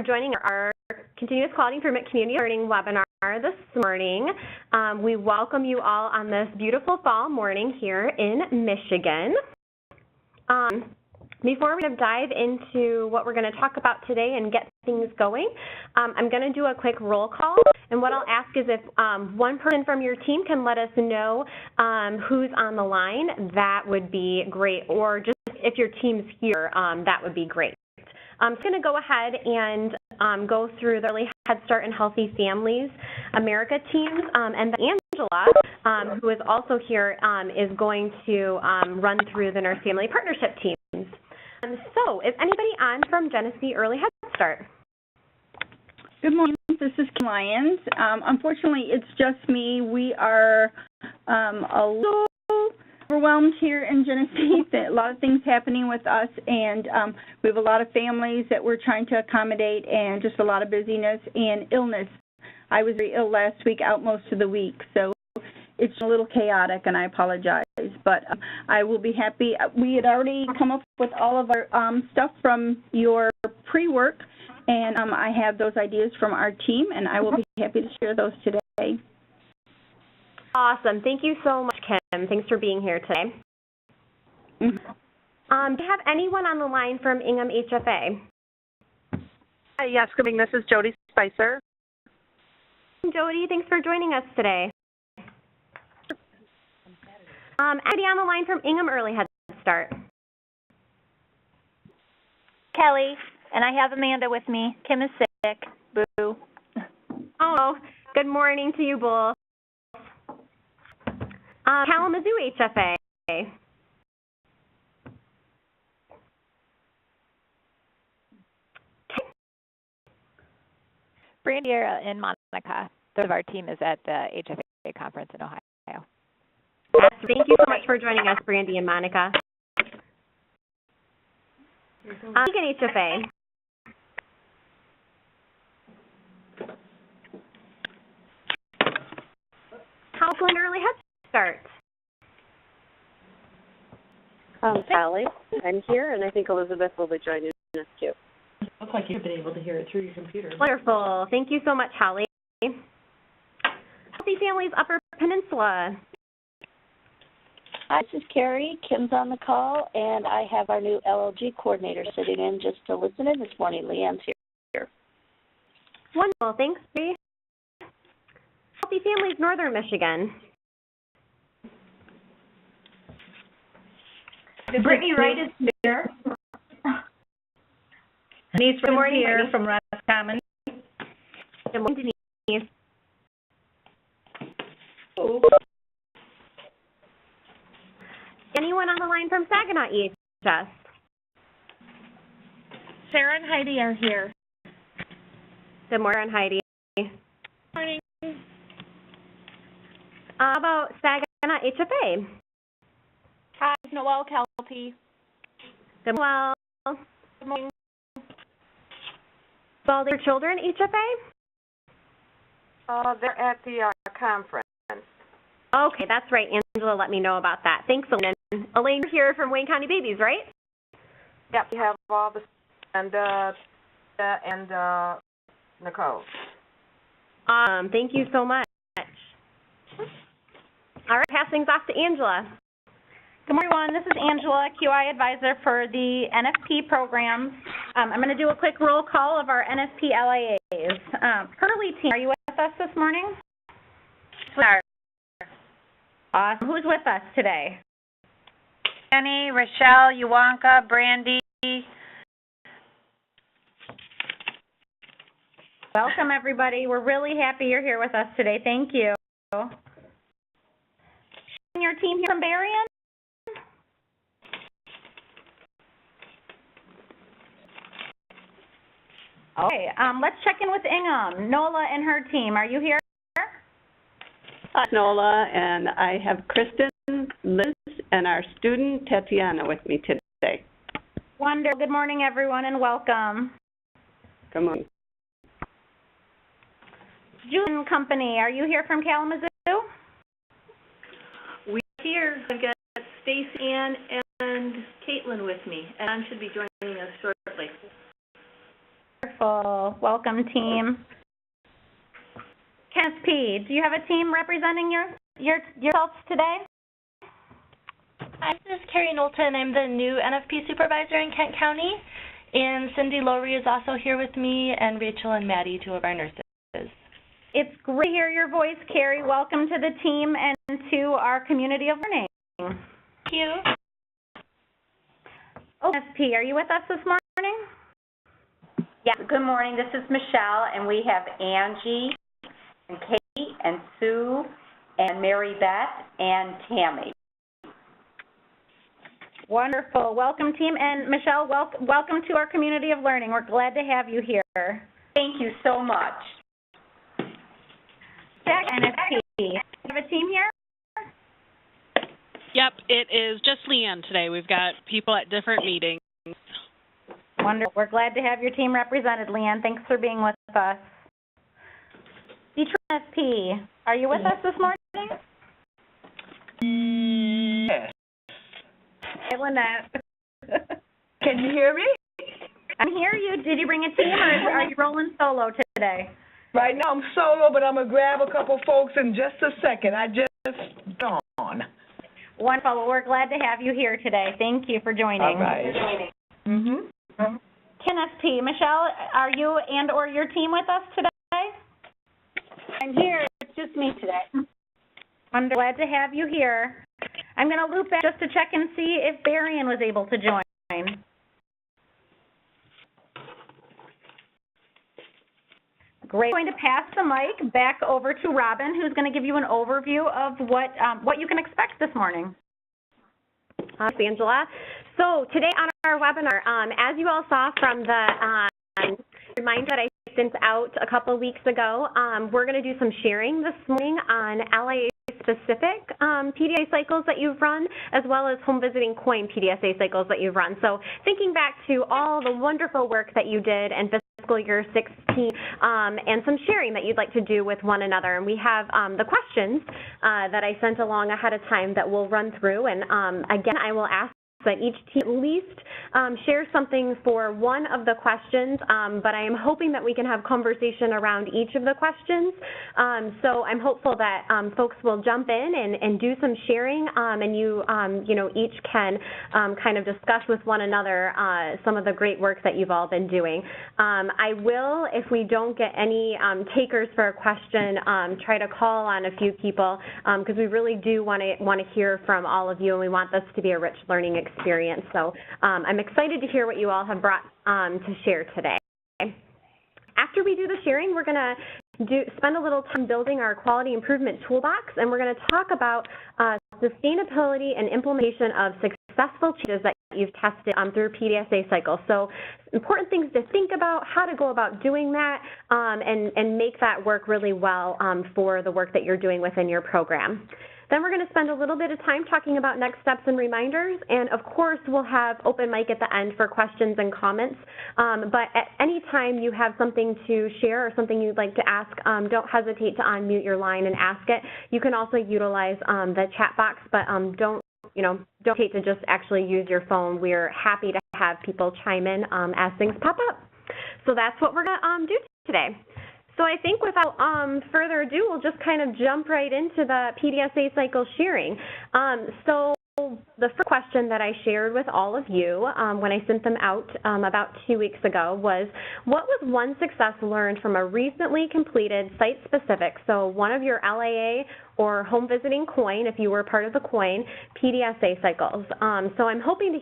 joining our Continuous Quality Improvement Community Learning webinar this morning. We welcome you all on this beautiful fall morning here in Michigan. Before we dive into what we're going to talk about today and get things going, I'm going to do a quick roll call. And what I'll ask is if one person from your team can let us know who's on the line, that would be great. Or just if your team's here, that would be great. I'm going to go ahead and go through the Early Head Start and Healthy Families America teams, and then Angela, who is also here, is going to run through the Nurse Family Partnership teams. So, is anybody on from Genesee Early Head Start? Good morning. This is Kim Lyons. Unfortunately, it's just me. We are a little overwhelmed here in Genesee. A lot of things happening with us, and we have a lot of families that we're trying to accommodate, and just a lot of busyness and illness. I was very ill last week, out most of the week, so it's a little chaotic, and I apologize. But I will be happy. We had already come up with all of our stuff from your pre-work, and I have those ideas from our team, and I will be happy to share those today. Awesome. Thank you so much, Kim. Thanks for being here today. Do you have anyone on the line from Ingham HFA? Yes, good morning. This is Jody Spicer. Jody, thanks for joining us today. Anybody on the line from Ingham Early Head Start? Kelly, and I have Amanda with me. Kim is sick. Boo. Oh, good morning to you both. Kalamazoo HFA. Brandy and Monica. Third of our team is at the HFA conference in Ohio. Yes, thank you so much for joining us, Brandy and Monica. Lincoln HFA. Houseland Early Head Start. Sally, I'm here, and I think Elizabeth will be joining us too. Looks like you've been able to hear it through your computer. Wonderful. Thank you so much, Holly. Healthy Families Upper Peninsula. Hi, this is Carrie. Kim's on the call, and I have our new LLG coordinator sitting in just to listen in this morning. Leanne's here. Wonderful. Thanks, Bree. Healthy Families Northern Michigan. Brittany Wright is here. Denise Rose here from Roscommon. Good morning, Denise. Oh. Anyone on the line from Saginaw EHS? Sarah and Heidi are here. Good morning, Heidi. Morning. How about Saginaw HFA? Hi, Noelle Kelty. Good morning. Good morning. Balding Children HFA? They're at the conference. Okay, that's right. Angela let me know about that. Thanks, Elaine. Elaine, you're here from Wayne County Babies, right? Yep, we have all the and Nicole. Thank you so much. All right, pass things off to Angela. Good morning, everyone. This is Angela, QI advisor for the NFP program. I'm going to do a quick roll call of our NFP LIAs. Hurley team, are you with us this morning? We are. Awesome. Who's with us today? Jenny, Rochelle, Yuwanka, Brandy. Welcome, everybody. We're really happy you're here with us today. Thank you. Your team here from Berrien? Okay, let's check in with Ingham. Nola and her team, are you here? Hi, Nola, and I have Kristen, Liz, and our student Tatiana with me today. Wonderful. Good morning, everyone, and welcome. Good morning. Julian Company, are you here from Kalamazoo? We're here. I've got Stacy Ann and Caitlin with me, and I should be joining us shortly. Wonderful. Welcome, team. NFP, do you have a team representing yourselves today? Hi, this is Carrie Knowlton. I'm the new NFP supervisor in Kent County. And Cindy Lowry is also here with me, and Rachel and Maddie, two of our nurses. It's great to hear your voice, Carrie. Welcome to the team and to our community of learning. Thank you. Oh, NFP, are you with us this morning? Yes, good morning. This is Michelle, and we have Angie and Katie and Sue and Mary Beth and Tammy. Wonderful. Welcome, team. And Michelle, welcome to our community of learning. We're glad to have you here. Thank you so much. NFP, you have a team here? Yep, it is just Leanne today. We've got people at different meetings. Wonderful. We're glad to have your team represented, Leanne. Thanks for being with us. Detroit NFP, are you with us this morning? Yes. Hey, Lynette. Can you hear me? I hear you. Did you bring a team, or are you rolling solo today? Right now I'm solo, but I'm going to grab a couple folks in just a second. I just dawned. Wonderful. Well, we're glad to have you here today. Thank you for joining. All right. NFP, Michelle, are you and or your team with us today? I'm here. It's just me today. I'm glad to have you here. I'm going to loop back just to check and see if Barian was able to join. Great. I'm going to pass the mic back over to Robin, who's going to give you an overview of what you can expect this morning. Thanks, Angela. So today on our webinar, as you all saw from the reminder that I sent out a couple of weeks ago, we're going to do some sharing this morning on LIA-specific PDSA cycles that you've run, as well as home visiting COIN PDSA cycles that you've run. So thinking back to all the wonderful work that you did in fiscal year 16, and some sharing that you'd like to do with one another. And we have the questions that I sent along ahead of time that we'll run through. And again, I will ask that each team at least share something for one of the questions, but I am hoping that we can have conversation around each of the questions. So I'm hopeful that folks will jump in and do some sharing, and you know, each can kind of discuss with one another some of the great work that you've all been doing. I will, if we don't get any takers for a question, try to call on a few people, because we really do want to hear from all of you, and we want this to be a rich learning experience. So I'm excited to hear what you all have brought to share today. After we do the sharing, we're going to spend a little time building our quality improvement toolbox, and we're going to talk about sustainability and implementation of successful changes that you've tested through PDSA cycles. So important things to think about, how to go about doing that, and make that work really well for the work that you're doing within your program. Then we're going to spend a little bit of time talking about next steps and reminders, and of course we'll have open mic at the end for questions and comments. But at any time you have something to share or something you'd like to ask, don't hesitate to unmute your line and ask it. You can also utilize the chat box, but don't hesitate to just actually use your phone. We're happy to have people chime in as things pop up. So that's what we're going to do today. So I think without further ado, we'll just kind of jump right into the PDSA cycle sharing. So the first question that I shared with all of you when I sent them out about 2 weeks ago was, what was one success learned from a recently completed site-specific, so one of your LIA or home visiting COIN, if you were part of the COIN, PDSA cycles. So I'm hoping to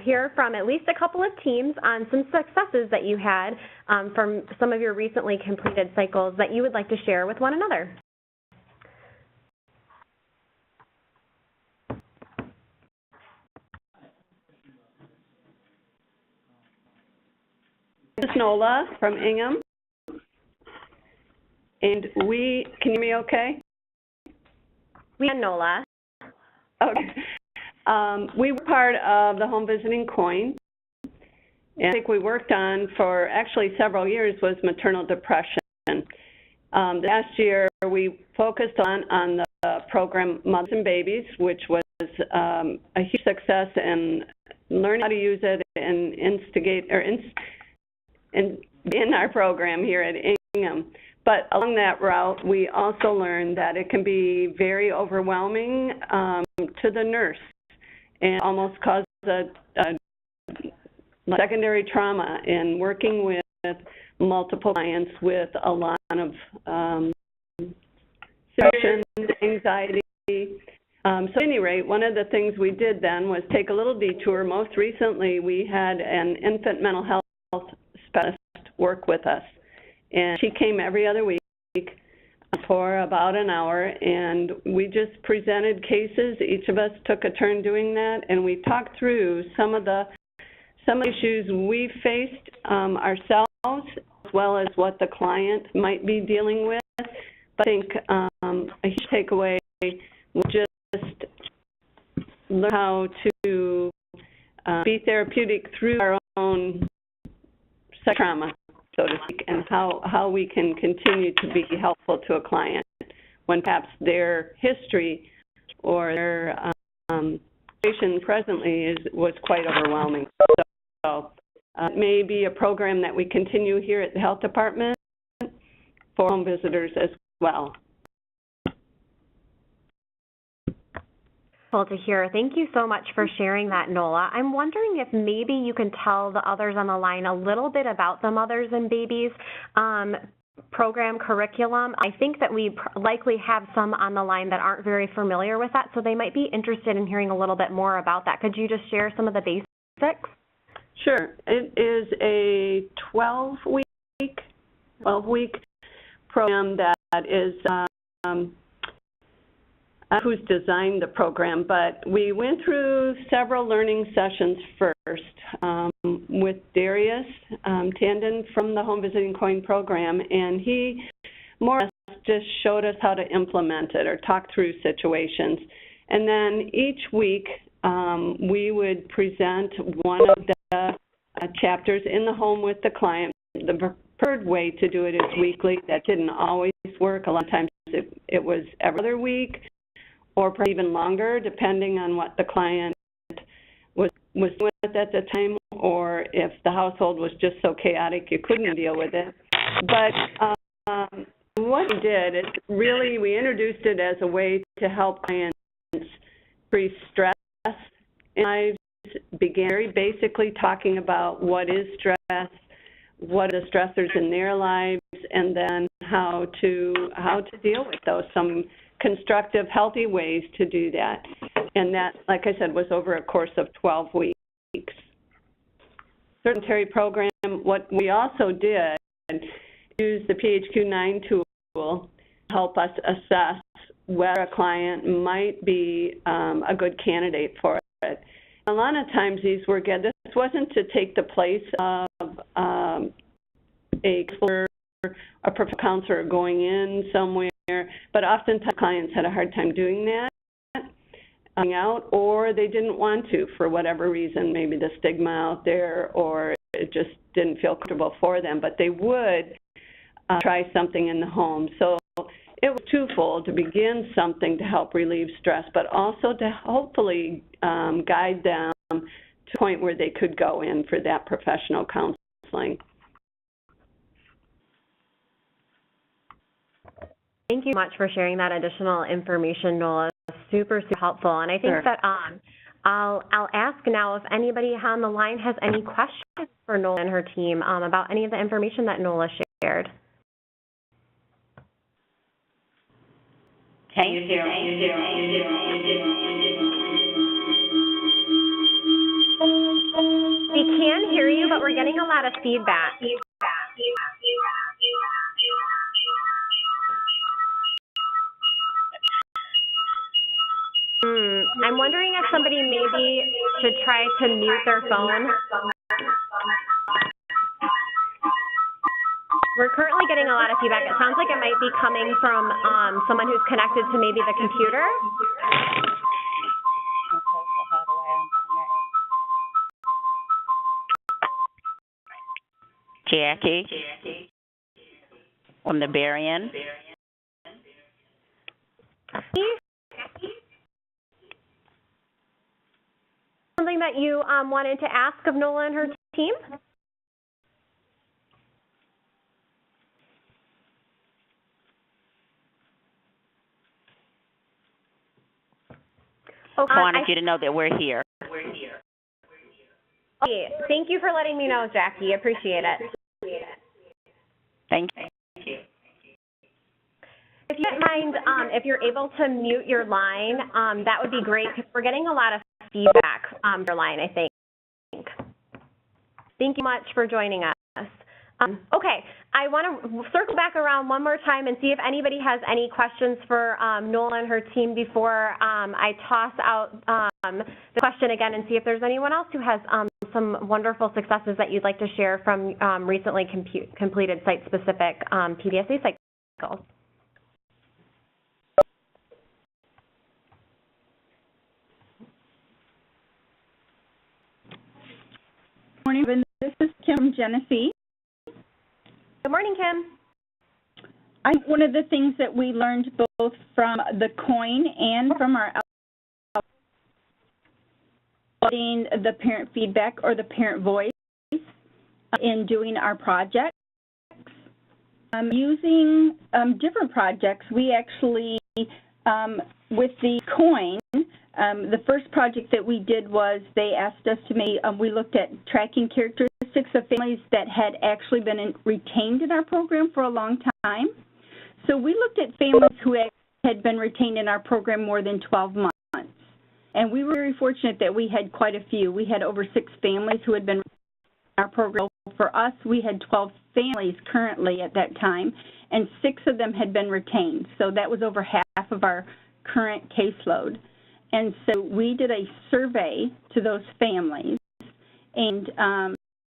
hear from at least a couple of teams on some successes that you had from some of your recently completed cycles that you would like to share with one another. This is Nola from Ingham, and can you hear me okay? We are Nola. Okay. We were part of the home visiting COIN, and I think we worked on for actually several years was maternal depression. Last year we focused on the program Mothers and Babies, which was a huge success in learning how to use it and in our program here at Ingham. But along that route, we also learned that it can be very overwhelming to the nurse and almost cause a secondary trauma in working with multiple clients with a lot of depression, anxiety. So at any rate, one of the things we did then was take a little detour. Most recently, we had an infant mental health specialist work with us. And she came every other week for about an hour, and we just presented cases. Each of us took a turn doing that, and we talked through some of the issues we faced ourselves, as well as what the client might be dealing with. But I think a huge takeaway was just learn how to be therapeutic through our own trauma, so to speak, and how we can continue to be helpful to a client when perhaps their history or their situation presently was quite overwhelming. So it may be a program that we continue here at the health department for home visitors as well. To hear. Thank you so much for sharing that, Nola. I'm wondering if maybe you can tell the others on the line a little bit about the Mothers and Babies program curriculum. I think that we likely have some on the line that aren't very familiar with that, so they might be interested in hearing a little bit more about that. Could you just share some of the basics? Sure. It is a 12-week program that is who's designed the program, but we went through several learning sessions first with Darius Tandon from the Home Visiting Coin program, and he more or less just showed us how to implement it or talk through situations. And then each week we would present one of the chapters in the home with the client. The preferred way to do it is weekly. That didn't always work. A lot of times it was every other week, or perhaps even longer, depending on what the client was dealing with at the time, or if the household was just so chaotic you couldn't deal with it. But what we did is really we introduced it as a way to help clients free stress in lives, began very basically talking about what is stress, what are the stressors in their lives, and then how to deal with those, some constructive, healthy ways to do that. And that, like I said, was over a course of 12 weeks. Terry program, what we also did use the PHQ-9 tool to help us assess whether a client might be a good candidate for it. A lot of times these were good. This wasn't to take the place of a professional counselor going in somewhere, but oftentimes clients had a hard time doing that, out, or they didn't want to for whatever reason, maybe the stigma out there, or it just didn't feel comfortable for them, but they would try something in the home. So it was twofold, to begin something to help relieve stress, but also to hopefully guide them to a point where they could go in for that professional counseling. Thank you so much for sharing that additional information, Nola. Super, super helpful. And I think that I'll ask now if anybody on the line has any questions for Nola and her team about any of the information that Nola shared. Can you hear me? We can hear you, but we're getting a lot of feedback. I'm wondering if somebody maybe should try to mute their phone. We're currently getting a lot of feedback. It sounds like it might be coming from someone who's connected to maybe the computer. Jackie from the Berrien. Something that you wanted to ask of Nola and her team? Okay. wanted you to know that we're here. Okay. Thank you for letting me know, Jackie. Appreciate it. Thank you. If you don't mind, if you're able to mute your line, that would be great because we're getting a lot of feedback from your line, I think. Thank you much for joining us. Okay, I want to circle back around one more time and see if anybody has any questions for Nola and her team before I toss out the question again and see if there's anyone else who has some wonderful successes that you'd like to share from recently completed site-specific PDSA cycles. Good morning, this is Kim from Genesee. Good morning, Kim. One of the things that we learned both from the COIN and from our the parent feedback or the parent voice in doing our projects. Using different projects, we actually, with the COIN, the first project that we did was they asked us to make, we looked at tracking characteristics of families that had actually been retained in our program for a long time. So we looked at families who had been retained in our program more than 12 months. And we were very fortunate that we had quite a few. We had over 6 families who had been retained in our program. For us, we had 12 families currently at that time, and 6 of them had been retained. So that was over half of our current caseload. And so we did a survey to those families, and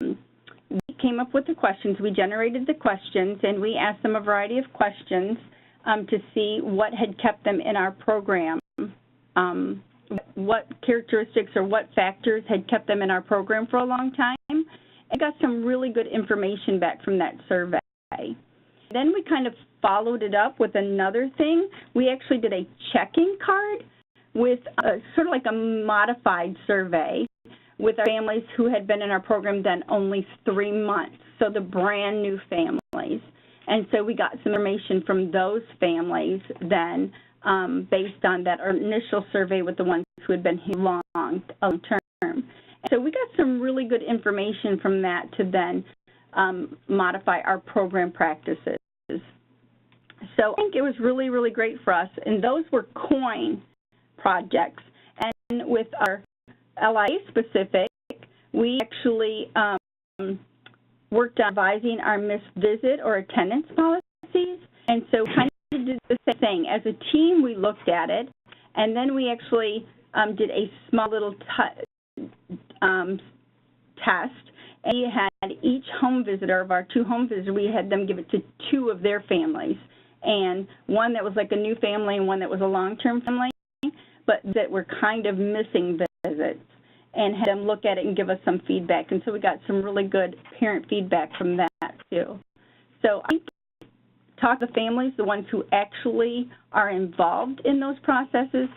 we came up with the questions. We generated the questions, and we asked them a variety of questions to see what had kept them in our program, what characteristics or what factors had kept them in our program for a long time, and got some really good information back from that survey. Then we kind of followed it up with another thing. We actually did a check-in card with sort of like a modified survey with our families who had been in our program then only 3 months, so the brand new families. And so we got some information from those families then based on that initial survey with the ones who had been here long term. So we got some really good information from that to then modify our program practices. So I think it was really, really great for us. And those were COIN projects. And with our LIA specific, we actually worked on advising our missed visit or attendance policies. And so kind of did the same thing. As a team, we looked at it, and then we actually did a small little test. And we had each home visitor of our 2 home visitors, we had them give it to 2 of their families. And one that was like a new family and one that was a long-term family, but that were kind of missing visits, and had them look at it and give us some feedback. And so we got some really good parent feedback from that too. So I talk to families, the ones who actually are involved in those processes,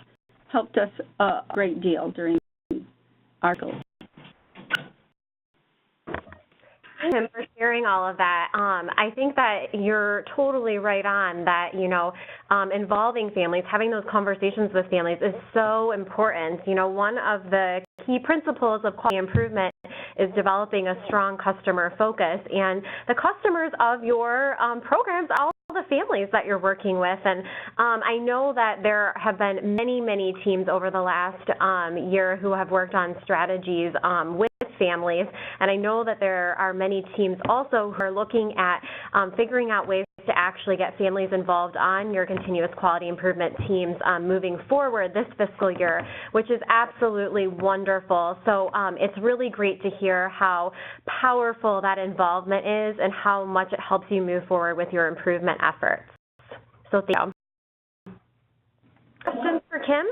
helped us a great deal during our goals. Thank you for sharing all of that. I think that you're totally right on that, you know, involving families, having those conversations with families is so important. You know, one of the key principles of quality improvement is developing a strong customer focus, and the customers of your programs are all the families that you're working with. And I know that there have been many teams over the last year who have worked on strategies with families, and I know that there are many teams also who are looking at figuring out ways to actually get families involved on your continuous quality improvement teams moving forward this fiscal year, which is absolutely wonderful. So it's really great to hear how powerful that involvement is and how much it helps you move forward with your improvement efforts. So thank you. Questions for Kim?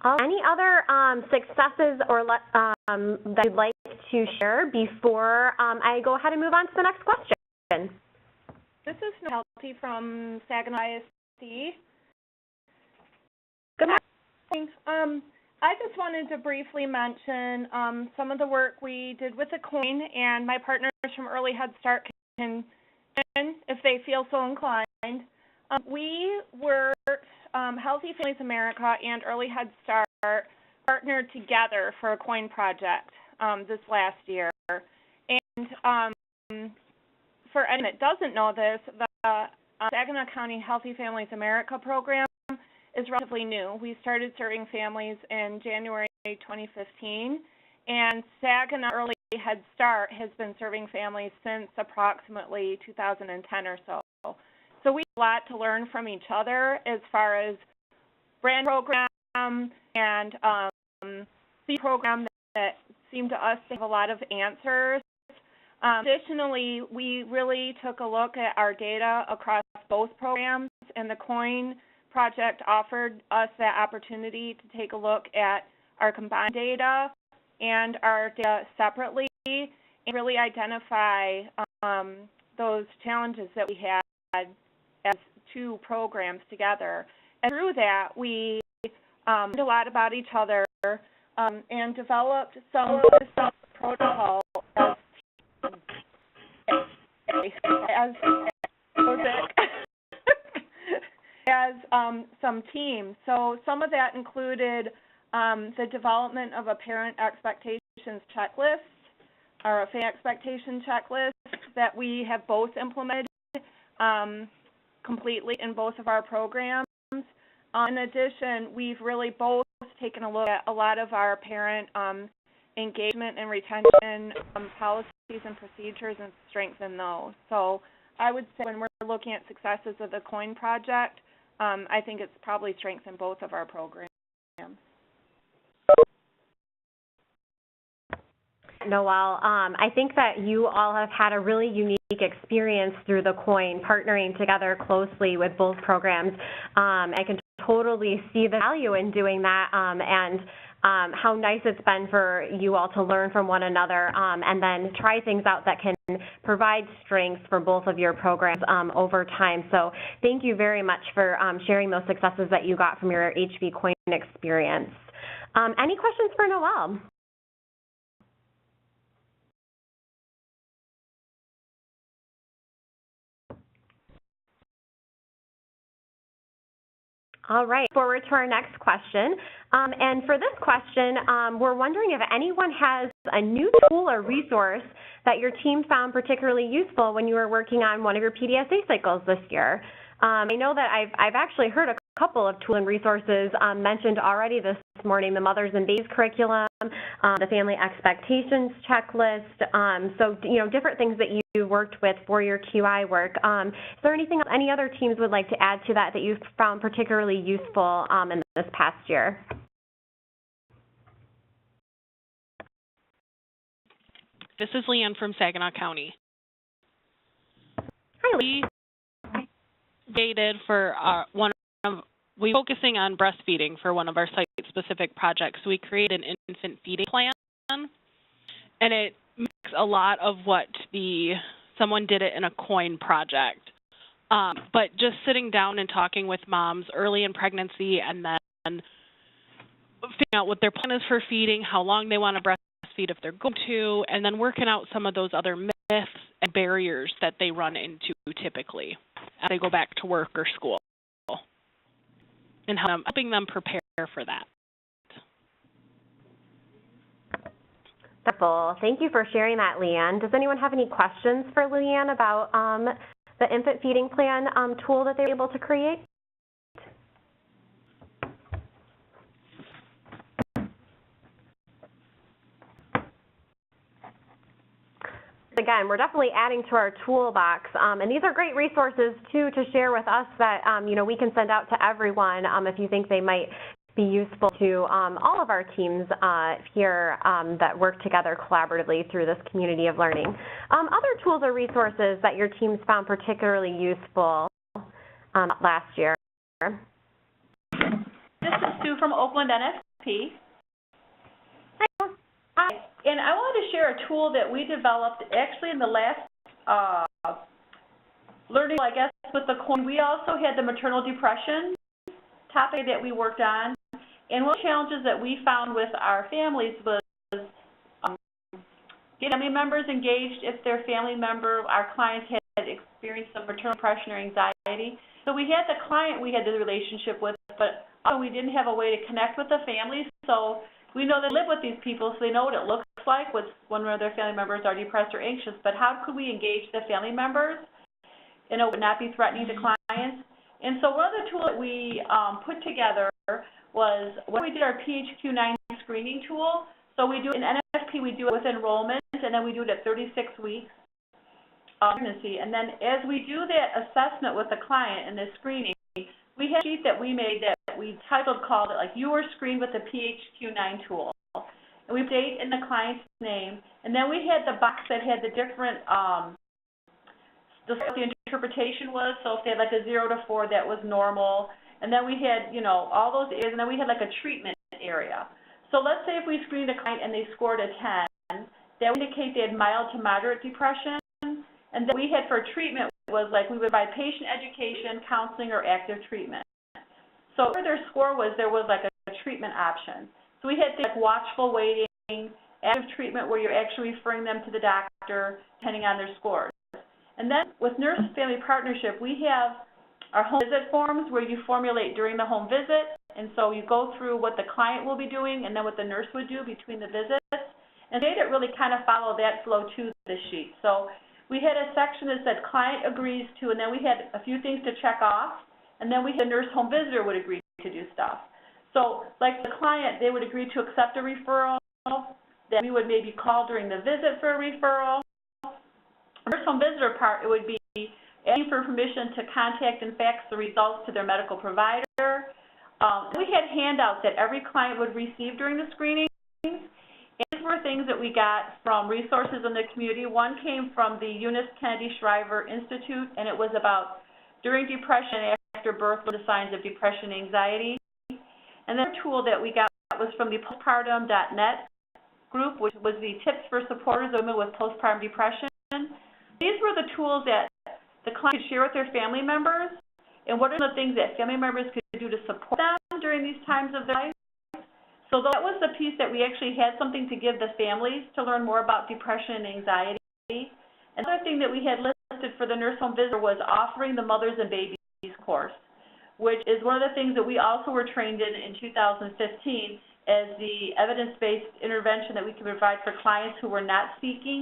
Any other successes or that you'd like to share before I go ahead and move on to the next question? This is Noelty from Saginaw ISD. Good morning. I just wanted to briefly mention some of the work we did with the COIN, and my partners from Early Head Start can, if they feel so inclined. We worked, Healthy Families America and Early Head Start partnered together for a COIN project this last year. And for anyone that doesn't know this, the Saginaw County Healthy Families America program is relatively new. We started serving families in January 2015, and Saginaw Early Head Start has been serving families since approximately 2010 or so. So we have a lot to learn from each other as far as brand program and the program that seemed to us to have a lot of answers. Additionally, we really took a look at our data across both programs, and the COIN project offered us that opportunity to take a look at our combined data and our data separately and really identify those challenges that we had as two programs together. And through that, we learned a lot about each other and developed some protocols as some teams. So some of that included the development of a parent expectations checklist or a family expectation checklist that we have both implemented completely in both of our programs. In addition, we've really both taken a look at a lot of our parent engagement and retention policies and procedures and strengthen those. So I would say when we're looking at successes of the COIN project, I think it's probably strengthened both of our programs. Noelle, I think that you all have had a really unique experience through the COIN, partnering together closely with both programs. I can totally see the value in doing that and how nice it's been for you all to learn from one another and then try things out that can provide strengths for both of your programs over time. So thank you very much for sharing those successes that you got from your HV COIN experience. Any questions for Noelle? All right, forward to our next question. And for this question, we're wondering if anyone has a new tool or resource that your team found particularly useful when you were working on one of your PDSA cycles this year. I know that I've actually heard a couple of tools and resources mentioned already this morning, the Mothers and Babies curriculum, the Family Expectations checklist, so different things that you worked with for your QI work. Is there anything else any other teams would like to add to that you've found particularly useful in this past year? This is Leanne from Saginaw County. Hi, Leanne. We for we focusing on breastfeeding for one of our site-specific projects. We created an infant feeding plan, and it makes a lot of what someone did it in a COIN project. But just sitting down and talking with moms early in pregnancy and then figuring out what their plan is for feeding, how long they want to breastfeed if they're going to, and then working out some of those other myths and barriers that they run into typically as they go back to work or school, and helping them prepare for that. Wonderful. Thank you for sharing that, Leanne. Does anyone have any questions for Leanne about the infant feeding plan tool that they were able to create? Again, we're definitely adding to our toolbox, and these are great resources too to share with us that we can send out to everyone if you think they might be useful to all of our teams here that work together collaboratively through this community of learning. Other tools or resources that your teams found particularly useful last year? This is Sue from Oakland NFP. Hi. And I wanted to share a tool that we developed actually in the last learning, I guess, with the COIN. We also had the maternal depression topic that we worked on. And one of the challenges that we found with our families was getting family members engaged if their family member, our clients, had experienced some maternal depression or anxiety. So we had the client we had the relationship with, but also we didn't have a way to connect with the families. So we know they live with these people, so they know what it looks like when one of their family members are depressed or anxious. But how could we engage the family members and it would not be threatening to clients? And so one of the tools that we put together was when we did our PHQ-9 screening tool. So we do in NFP, we do it with enrollment, and then we do it at 36 weeks of pregnancy. And then as we do that assessment with the client and the screening, we had a sheet that we made that we called it like, you were screened with the PHQ-9 tool. And we date in the client's name, and then we had the box that had the different, what the interpretation was. So if they had like a 0 to 4, that was normal. And then we had, all those areas, and then we had like a treatment area. So let's say if we screened a client and they scored a 10, that would indicate they had mild to moderate depression. And then we had for treatment was like we would provide patient education, counseling, or active treatment. So where their score was, there was like a treatment option. So we had things like watchful waiting, active treatment where you're actually referring them to the doctor depending on their scores. And then with nurse-family partnership, we have our home visit forms where you formulate during the home visit. And so you go through what the client will be doing and then what the nurse would do between the visits. And they didn't really kind of follow that flow to the sheet. So we had a section that said client agrees to, and then we had a few things to check off, and then we had a nurse home visitor would agree to do stuff. So like the client, they would agree to accept a referral, that we would maybe call during the visit for a referral. The nurse home visitor part, it would be asking for permission to contact and fax the results to their medical provider. We had handouts that every client would receive during the screening. These were things that we got from resources in the community. One came from the Eunice Kennedy Shriver Institute, and it was about during depression after birth, what are the signs of depression and anxiety. And then a tool that we got was from the postpartum.net group, which was the tips for supporters of women with postpartum depression. These were the tools that the client could share with their family members, and what are the things that family members could do to support them during these times of their life. So that was the piece that we actually had something to give the families to learn more about depression and anxiety. Another thing that we had listed for the nurse home visitor was offering the Mothers and Babies course, which is one of the things that we also were trained in 2015 as the evidence-based intervention that we can provide for clients who were not seeking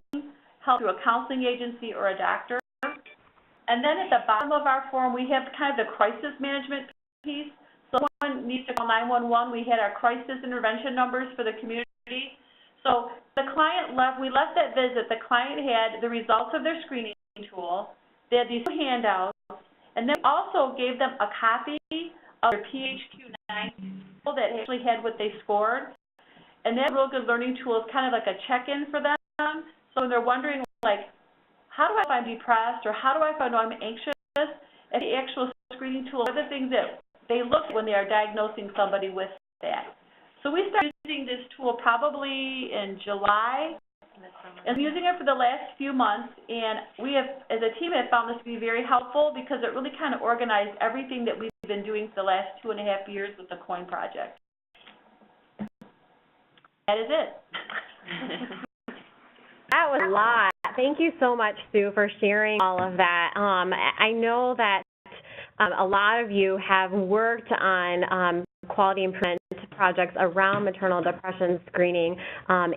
help through a counseling agency or a doctor. And then at the bottom of our form, we have kind of the crisis management piece. So if someone needs to call 911, we had our crisis intervention numbers for the community. So the client we left that visit, the client had the results of their screening tool, they had these handouts, and then also gave them a copy of their PHQ-9 tool that actually had what they scored. And that real good learning tool is kind of like a check-in for them. So when they're wondering, like, how do I know if I'm depressed, or how do I know I'm anxious? And the actual screening tool are the things that they look at when they are diagnosing somebody with that. So we started using this tool probably in July, and using it for the last few months, and we have, as a team, have found this to be very helpful because it really kind of organized everything that we've been doing for the last 2.5 years with the COIN project. That is it. That was a lot. Thank you so much, Sue, for sharing all of that. I know that a lot of you have worked on quality improvement projects around maternal depression screening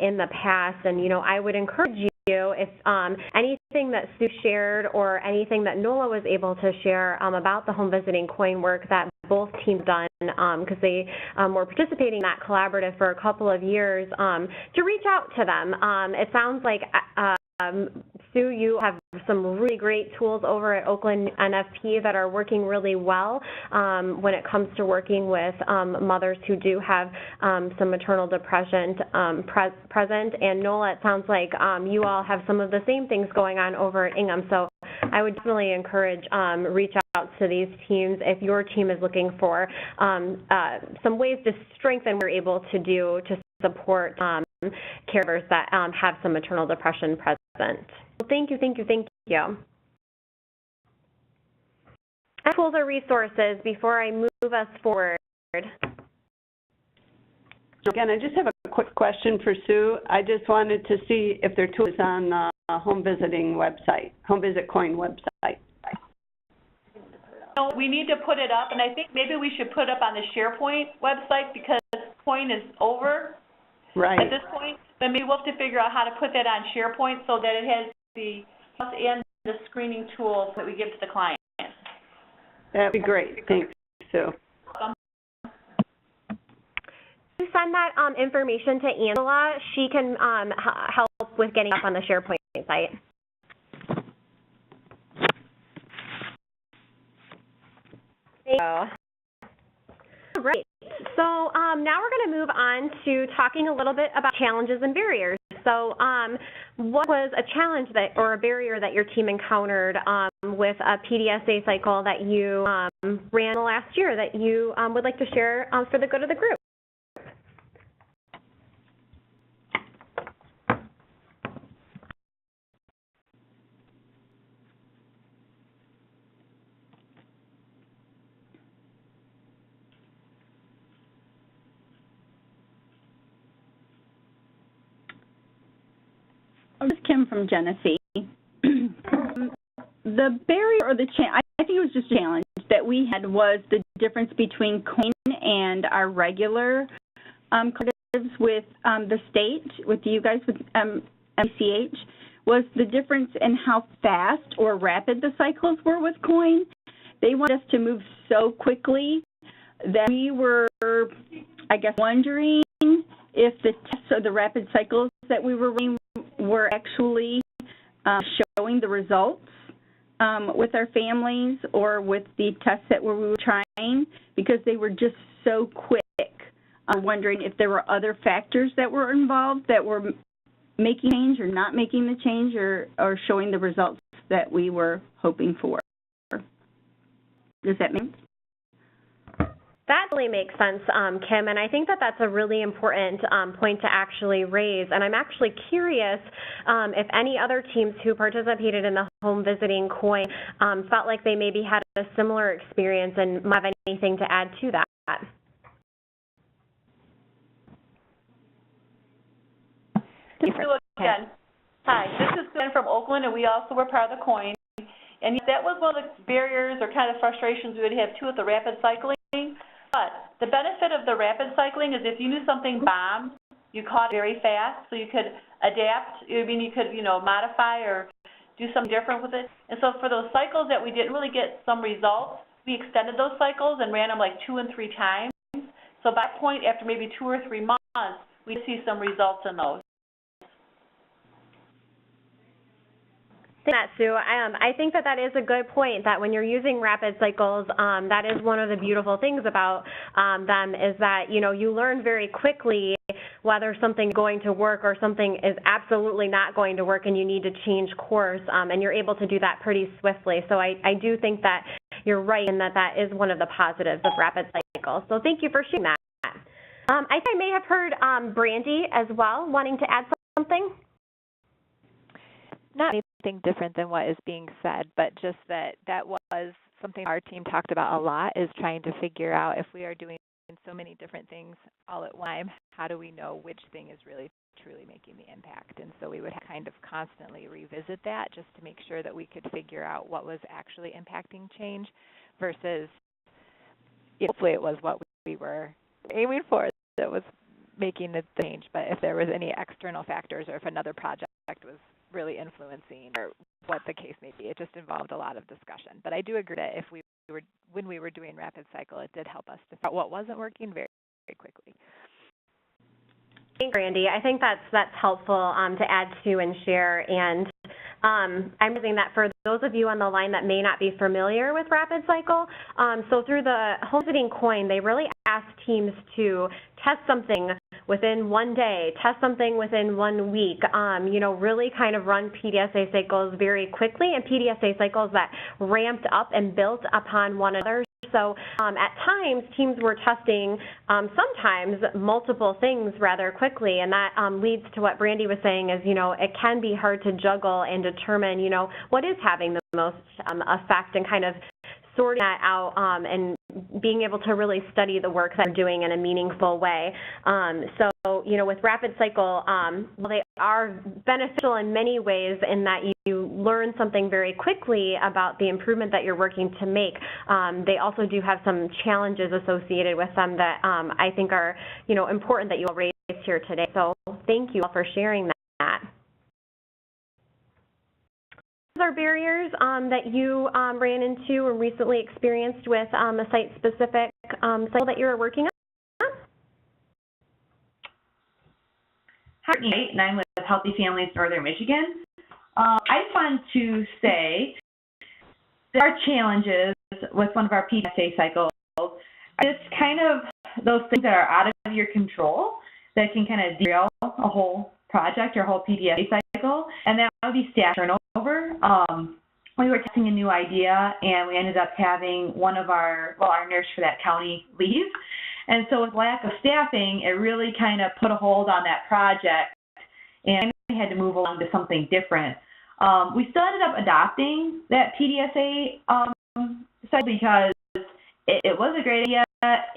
in the past, and I would encourage you, if anything that Sue shared or anything that NOLA was able to share about the home visiting COIN work that both teams done, because they were participating in that collaborative for a couple of years, to reach out to them. It sounds like Sue, you have some really great tools over at Oakland NFP that are working really well when it comes to working with mothers who do have some maternal depression present. And NOLA, it sounds like you all have some of the same things going on over at Ingham. So I would definitely encourage reach out to these teams if your team is looking for some ways to strengthen what we're able to do to support caregivers that have some maternal depression present. So thank you, thank you, thank you. Tools or resources before I move us forward. Again, I just have a quick question for Sue. I just wanted to see if their tool is on the home visiting website, home visit coin website. No, we need to put it up, and I think maybe we should put it up on the SharePoint website because coin is over at this point. But maybe we'll have to figure out how to put that on SharePoint so that it has the plus and the screening tools that we give to the client. That'd be great. Thanks, Sue. Send that information to Angela. She can help with getting up on the SharePoint site. Thank you. All right. So now we're going to move on to talking a little bit about challenges and barriers. So what was a challenge that or a barrier that your team encountered with a PDSA cycle that you ran last year that you would like to share for the good of the group? This is Kim from Genesee. The barrier or the I think it was just a challenge that we had was the difference between coin and our regular collectives with the state, with you guys with MCH, was the difference in how fast or rapid the cycles were with coin. They wanted us to move so quickly that we were, I guess, wondering if the tests or the rapid cycles that we were running were actually showing the results with our families or with the tests that we were trying, because they were just so quick. I'm wondering if there were other factors that were involved that were making change or not making the change or showing the results that we were hoping for. Does that make sense? That really makes sense, Kim, and I think that that's a really important point to actually raise. And I'm actually curious if any other teams who participated in the home visiting coin felt like they maybe had a similar experience and might have anything to add to that. Again. Hi, this is Glenn from Oakland, and we also were part of the coin. And that was one of the barriers or kind of frustrations we would have too with the rapid cycling. But the benefit of the rapid cycling is if you knew something bombed, you caught it very fast, so you could adapt. I mean, you could, modify or do something different with it. And so for those cycles that we didn't really get some results, we extended those cycles and ran them like 2 and 3 times. So by that point, after maybe 2 or 3 months, we see some results in those. That, Sue. I think that is a good point, that when you're using rapid cycles, that is one of the beautiful things about them is that, you learn very quickly whether something's going to work or something is absolutely not going to work and you need to change course, and you're able to do that pretty swiftly. So I do think that you're right in that is one of the positives of rapid cycles. So thank you for sharing that. I think I may have heard Brandy as well wanting to add something. Not anything different than what is being said, but just that was something our team talked about a lot, is trying to figure out if we are doing so many different things all at one time, how do we know which thing is really truly making the impact? And so we would kind of constantly revisit that just to make sure that we could figure out what was actually impacting change versus hopefully it was what we were aiming for that was making the change. But if there was any external factors or if another project was really influencing or what the case may be, it just involved a lot of discussion. But I do agree that when we were doing rapid cycle, it did help us to figure out what wasn't working very, very quickly. Thanks, Randy. I think that's helpful to add to and share. And I'm using that for those of you on the line that may not be familiar with rapid cycle. So through the home visiting coin, they really ask teams to test something within 1 day, test something within 1 week, really kind of run PDSA cycles very quickly, and PDSA cycles that ramped up and built upon one another. So at times, teams were testing sometimes multiple things rather quickly, and that leads to what Brandy was saying is, it can be hard to juggle and determine, what is having the most effect, and kind of sorting that out and being able to really study the work that they're doing in a meaningful way. So, you know, with Rapid Cycle, well, they are beneficial in many ways in that you learn something very quickly about the improvement that you're working to make. They also do have some challenges associated with them that I think are, you know, important that you all raised here today. So thank you all for sharing that. Are barriers that you ran into or recently experienced with a site-specific cycle that you're working on? Hi, and I'm with Healthy Families Northern Michigan. I just wanted to say there are challenges with one of our PDSA cycles. It's kind of those things that are out of your control that can kind of derail a whole project or whole PDSA cycle, and that would be staff turnover. We were testing a new idea, and we ended up having one of our nurse for that county leave. And so with lack of staffing, it really kind of put a hold on that project, and we had to move along to something different. We still ended up adopting that PDSA cycle because it was a great idea.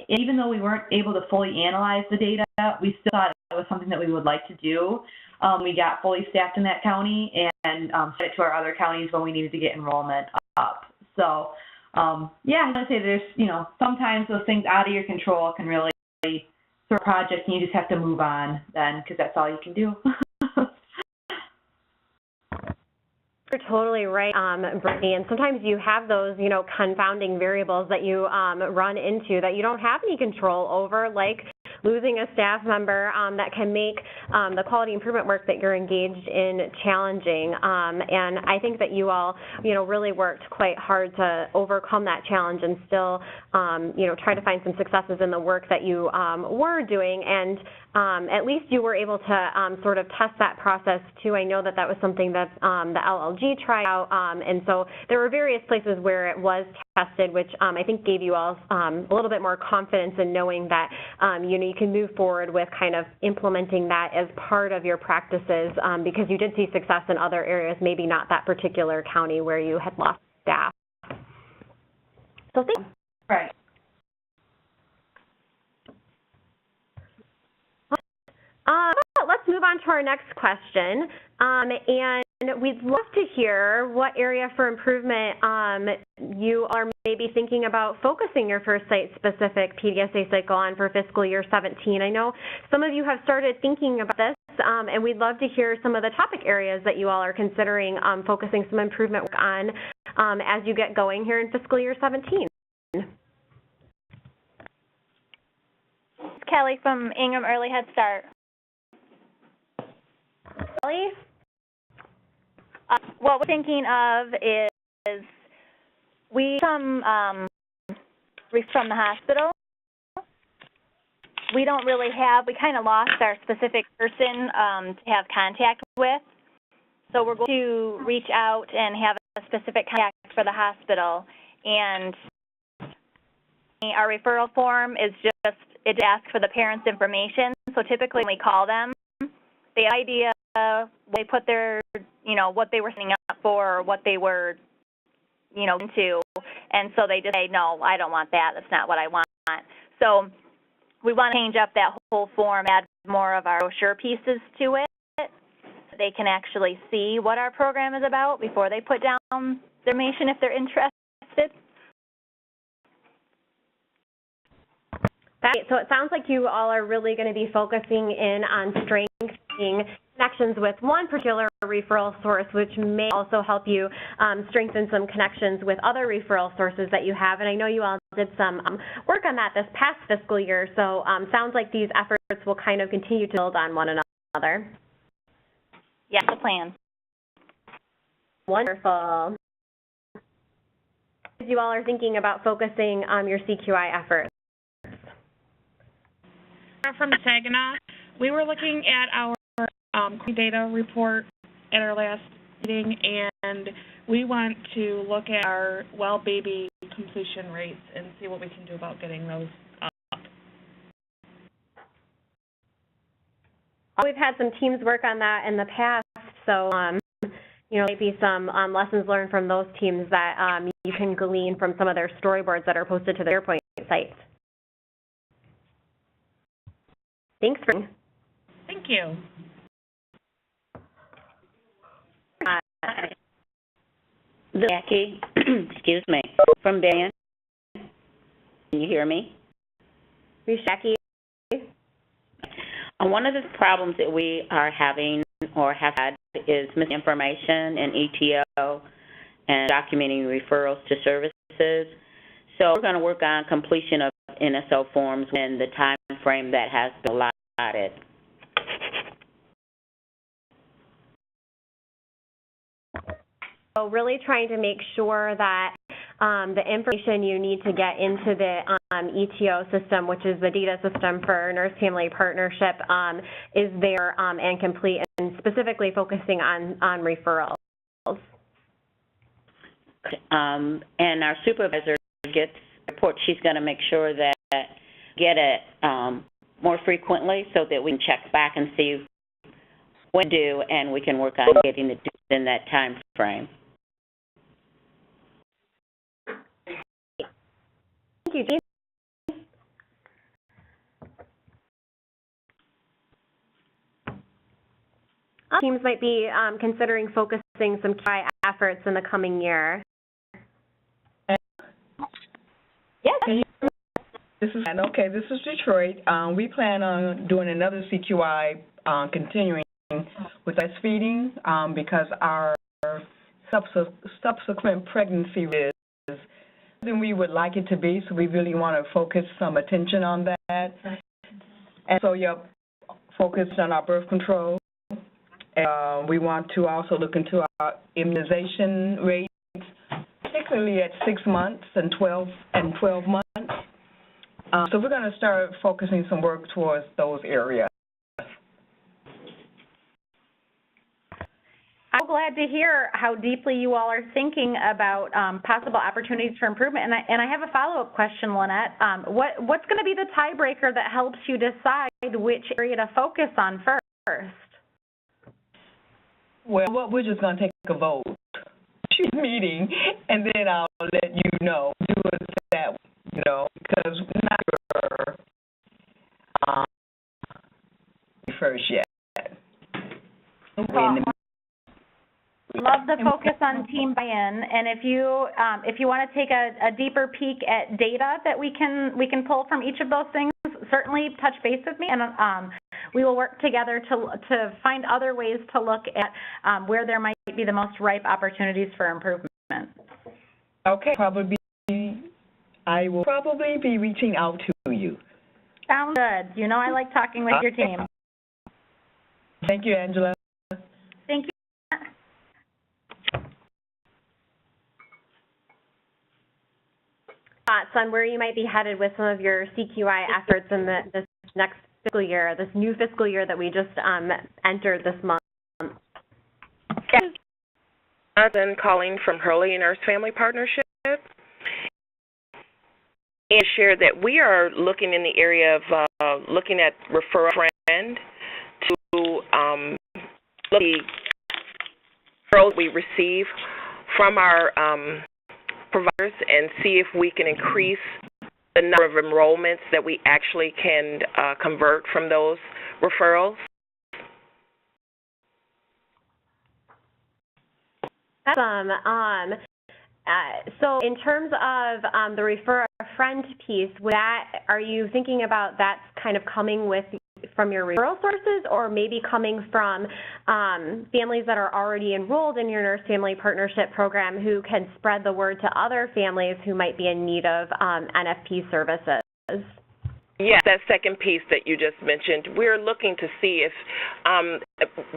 Even though we weren't able to fully analyze the data, we still thought it was something that we would like to do. We got fully staffed in that county and sent it to our other counties when we needed to get enrollment up. So, yeah, I want to say there's, you know, sometimes those things out of your control can really throw a project and you just have to move on then because that's all you can do. You're totally right, Brittany, and sometimes you have those, you know, confounding variables that you run into that you don't have any control over, like losing a staff member that can make the quality improvement work that you're engaged in challenging. And I think that you all, you know, really worked quite hard to overcome that challenge and still, you know, try to find some successes in the work that you were doing. And at least you were able to sort of test that process too. I know that that was something that the LLG tried out, and so there were various places where it was tested, which I think gave you all a little bit more confidence in knowing that you know, you can move forward with kind of implementing that as part of your practices because you did see success in other areas, maybe not that particular county where you had lost staff. So thank you. Right. Let's move on to our next question, and we'd love to hear what area for improvement you are maybe thinking about focusing your first site-specific PDSA cycle on for fiscal year 17. I know some of you have started thinking about this, and we'd love to hear some of the topic areas that you all are considering focusing some improvement work on as you get going here in fiscal year 17. Kelly from Ingham Early Head Start. Kelly? What we're thinking of is we from the hospital. We don't really have, we kind of lost our specific person to have contact with. So we're going to reach out and have a specific contact for the hospital. And our referral form is just, it asks for the parents' information. So typically when we call them, the idea, they put their, you know, what they were signing up for or what they were, you know, into. And so they just say, no, I don't want that. That's not what I want. So we want to change up that whole form, add more of our brochure pieces to it. They can actually see what our program is about before they put down their information if they're interested. So it sounds like you all are really going to be focusing in on strengthening connections with one particular referral source, which may also help you strengthen some connections with other referral sources that you have. And I know you all did some work on that this past fiscal year, so sounds like these efforts will kind of continue to build on one another. Yeah, the plan. Wonderful. You all are thinking about focusing on your CQI efforts. From Saginaw, we were looking at our data report at our last meeting, and we want to look at our well baby completion rates and see what we can do about getting those up. We've had some teams work on that in the past, so you know, maybe some lessons learned from those teams that you can glean from some of their storyboards that are posted to the SharePoint site. Thanks for. Thank you. Jackie, excuse me, from Dan. Can you hear me? Jackie. One of the problems that we are having or have had is misinformation in ETO and documenting referrals to services. So we're going to work on completion of NSO forms in the time frame that has been allotted. So really trying to make sure that the information you need to get into the ETO system, which is the data system for Nurse-Family Partnership, is there and complete, and specifically focusing on referrals. And our supervisor gets reports. She's going to make sure that get it more frequently so that we can check back and see when due, and we can work on getting it in that time frame. Thank you, Jean. Teams might be considering focusing some key efforts in the coming year. Yes. This is Detroit. We plan on doing another CQI, continuing with breastfeeding because our subsequent pregnancy is than we would like it to be, so we really want to focus some attention on that. And so, focus on our birth control. We want to also look into our immunization rates, particularly at 6 months and 12 months. So we're going to start focusing some work towards those areas. I'm glad to hear how deeply you all are thinking about possible opportunities for improvement. And I have a follow-up question, Lynette. What's going to be the tiebreaker that helps you decide which area to focus on first? Well, we're just going to take a vote meeting, and then I'll let you know. Do it that way, because we're not sure first yet. Love the focus on team buy-in, and if you want to take a deeper peek at data that we can pull from each of those things, certainly touch base with me, and we will work together to find other ways to look at where there might be the most ripe opportunities for improvement. Okay, I will probably be reaching out to you. Sounds good. I like talking with your team. Thank you, Angela. Thank you. Thoughts on where you might be headed with some of your CQI efforts in this next fiscal year, this new fiscal year that we just entered this month? Jonathan calling from Hurley Nurse Family Partnership, and share that we are looking in the area of looking at referral friend to the referrals we receive from our providers and see if we can increase the number of enrollments that we actually can convert from those referrals. Awesome. So in terms of the refer a friend piece, are you thinking about that kind of coming from your referral sources, or maybe coming from families that are already enrolled in your Nurse-Family Partnership program who can spread the word to other families who might be in need of NFP services? Yes, that second piece that you just mentioned, we're looking to see if,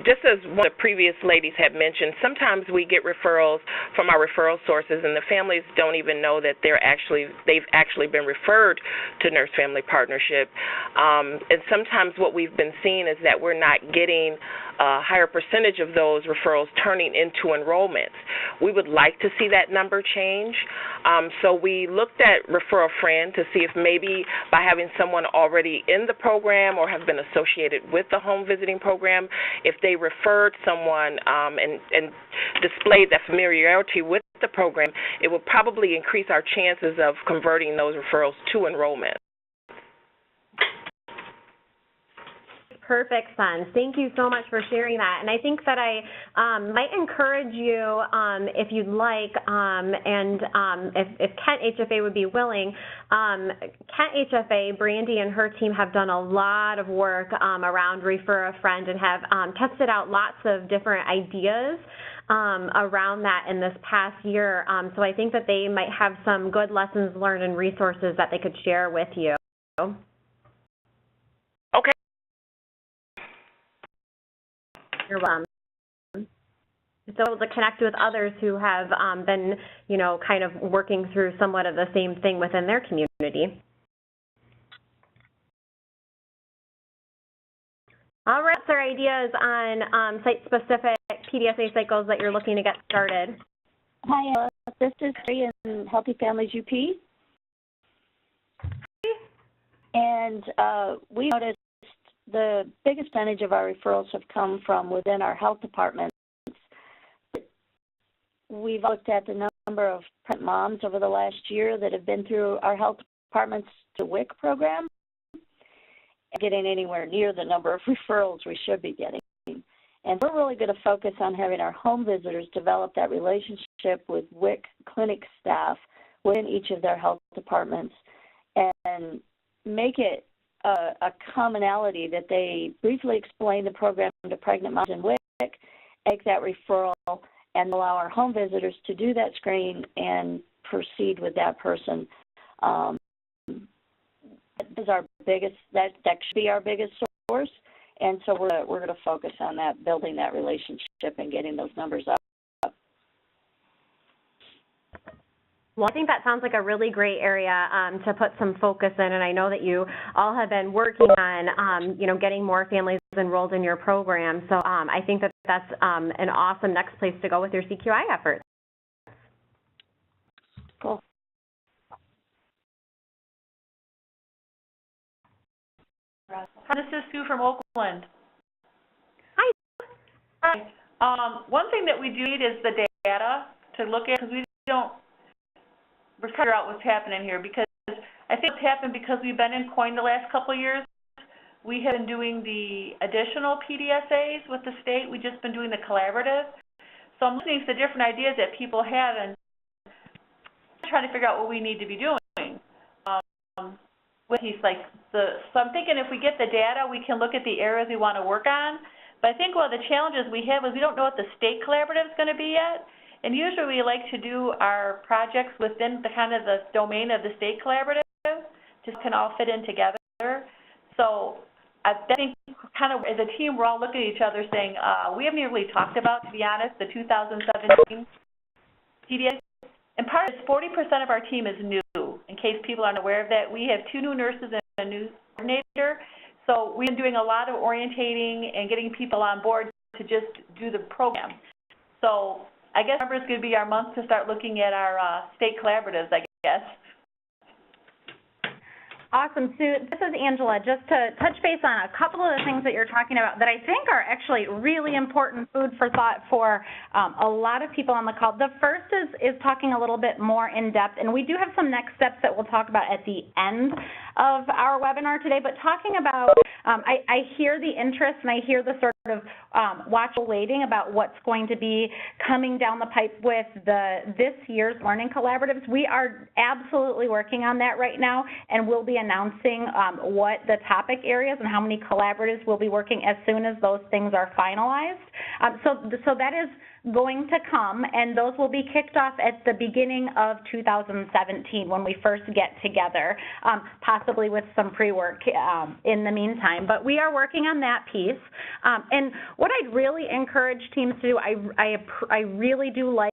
just as one of the previous ladies had mentioned, sometimes we get referrals from our referral sources and the families don't even know that they've actually been referred to Nurse Family Partnership. And sometimes what we've been seeing is that we're not getting a higher percentage of those referrals turning into enrollments. We would like to see that number change. So we looked at Refer a Friend to see if maybe by having someone already in the program or have been associated with the home visiting program, if they referred someone and displayed that familiarity with the program, it would probably increase our chances of converting those referrals to enrollment. Perfect sense. Thank you so much for sharing that. And I think that I might encourage you, if you'd like, and if Kent HFA would be willing, Kent HFA, Brandy and her team have done a lot of work around Refer a Friend and have tested out lots of different ideas around that in this past year. So I think that they might have some good lessons learned and resources that they could share with you. Okay. You're welcome. So able to connect with others who have been, you know, kind of working through somewhat of the same thing within their community. All right, so ideas on site-specific PDSA cycles that you're looking to get started. Hi, this is Terry in Healthy Families UP. And we noticed the biggest percentage of our referrals have come from within our health departments. We've looked at the number of pregnant moms over the last year that have been through our health department's WIC program, getting anywhere near the number of referrals we should be getting. And we're really going to focus on having our home visitors develop that relationship with WIC clinic staff within each of their health departments and make it a commonality that they briefly explain the program to pregnant moms in WIC, make that referral, and allow our home visitors to do that screen and proceed with that person. That is our biggest, that should be our biggest source, and so we're going to focus on that, building that relationship and getting those numbers up. Well, I think that sounds like a really great area to put some focus in, and I know that you all have been working on, you know, getting more families enrolled in your program. So I think that that's an awesome next place to go with your CQI efforts. Cool. This is Sue from Oakland. Hi. Hi. One thing that we do need is the data to look at, because we don't figure out what's happening here, because I think it's happened because we've been in COIN the last couple of years. We have been doing the additional PDSAs with the state. We've just been doing the collaborative. So I'm listening to the different ideas that people have and trying to figure out what we need to be doing. So I'm thinking if we get the data, we can look at the areas we want to work on. But I think one of the challenges we have is we don't know what the state collaborative is going to be yet. And usually we like to do our projects within the kind of the domain of the state collaborative, just can all fit in together. So I think kind of as a team, we're all looking at each other saying, we haven't even really talked about, to be honest, the 2017 PDA. And part of this, 40% of our team is new, in case people aren't aware of that. We have 2 new nurses and a new coordinator. So we've been doing a lot of orientating and getting people on board to just do the program. So I guess November is going to be our month to start looking at our state collaboratives, I guess. Awesome, Sue. This is Angela. Just to touch base on a couple of the things that you're talking about that I think are actually really important food for thought for a lot of people on the call. The first is talking a little bit more in depth, and we do have some next steps that we'll talk about at the end of our webinar today, but talking about, I hear the interest and I hear the sort of watchful waiting about what's going to be coming down the pipe with this year's learning collaboratives. We are absolutely working on that right now, and we'll be announcing what the topic areas and how many collaboratives we'll be working as soon as those things are finalized. So that is going to come, and those will be kicked off at the beginning of 2017 when we first get together, possibly with some pre-work in the meantime. But we are working on that piece. And what I'd really encourage teams to do, I really do like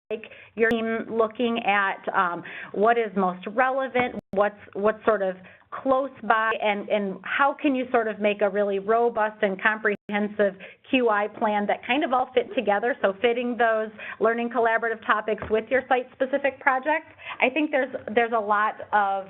your team looking at what is most relevant, what's sort of close by, and how can you sort of make a really robust and comprehensive QI plan that kind of all fit together. So fitting those learning collaborative topics with your site-specific projects. I think there's a lot of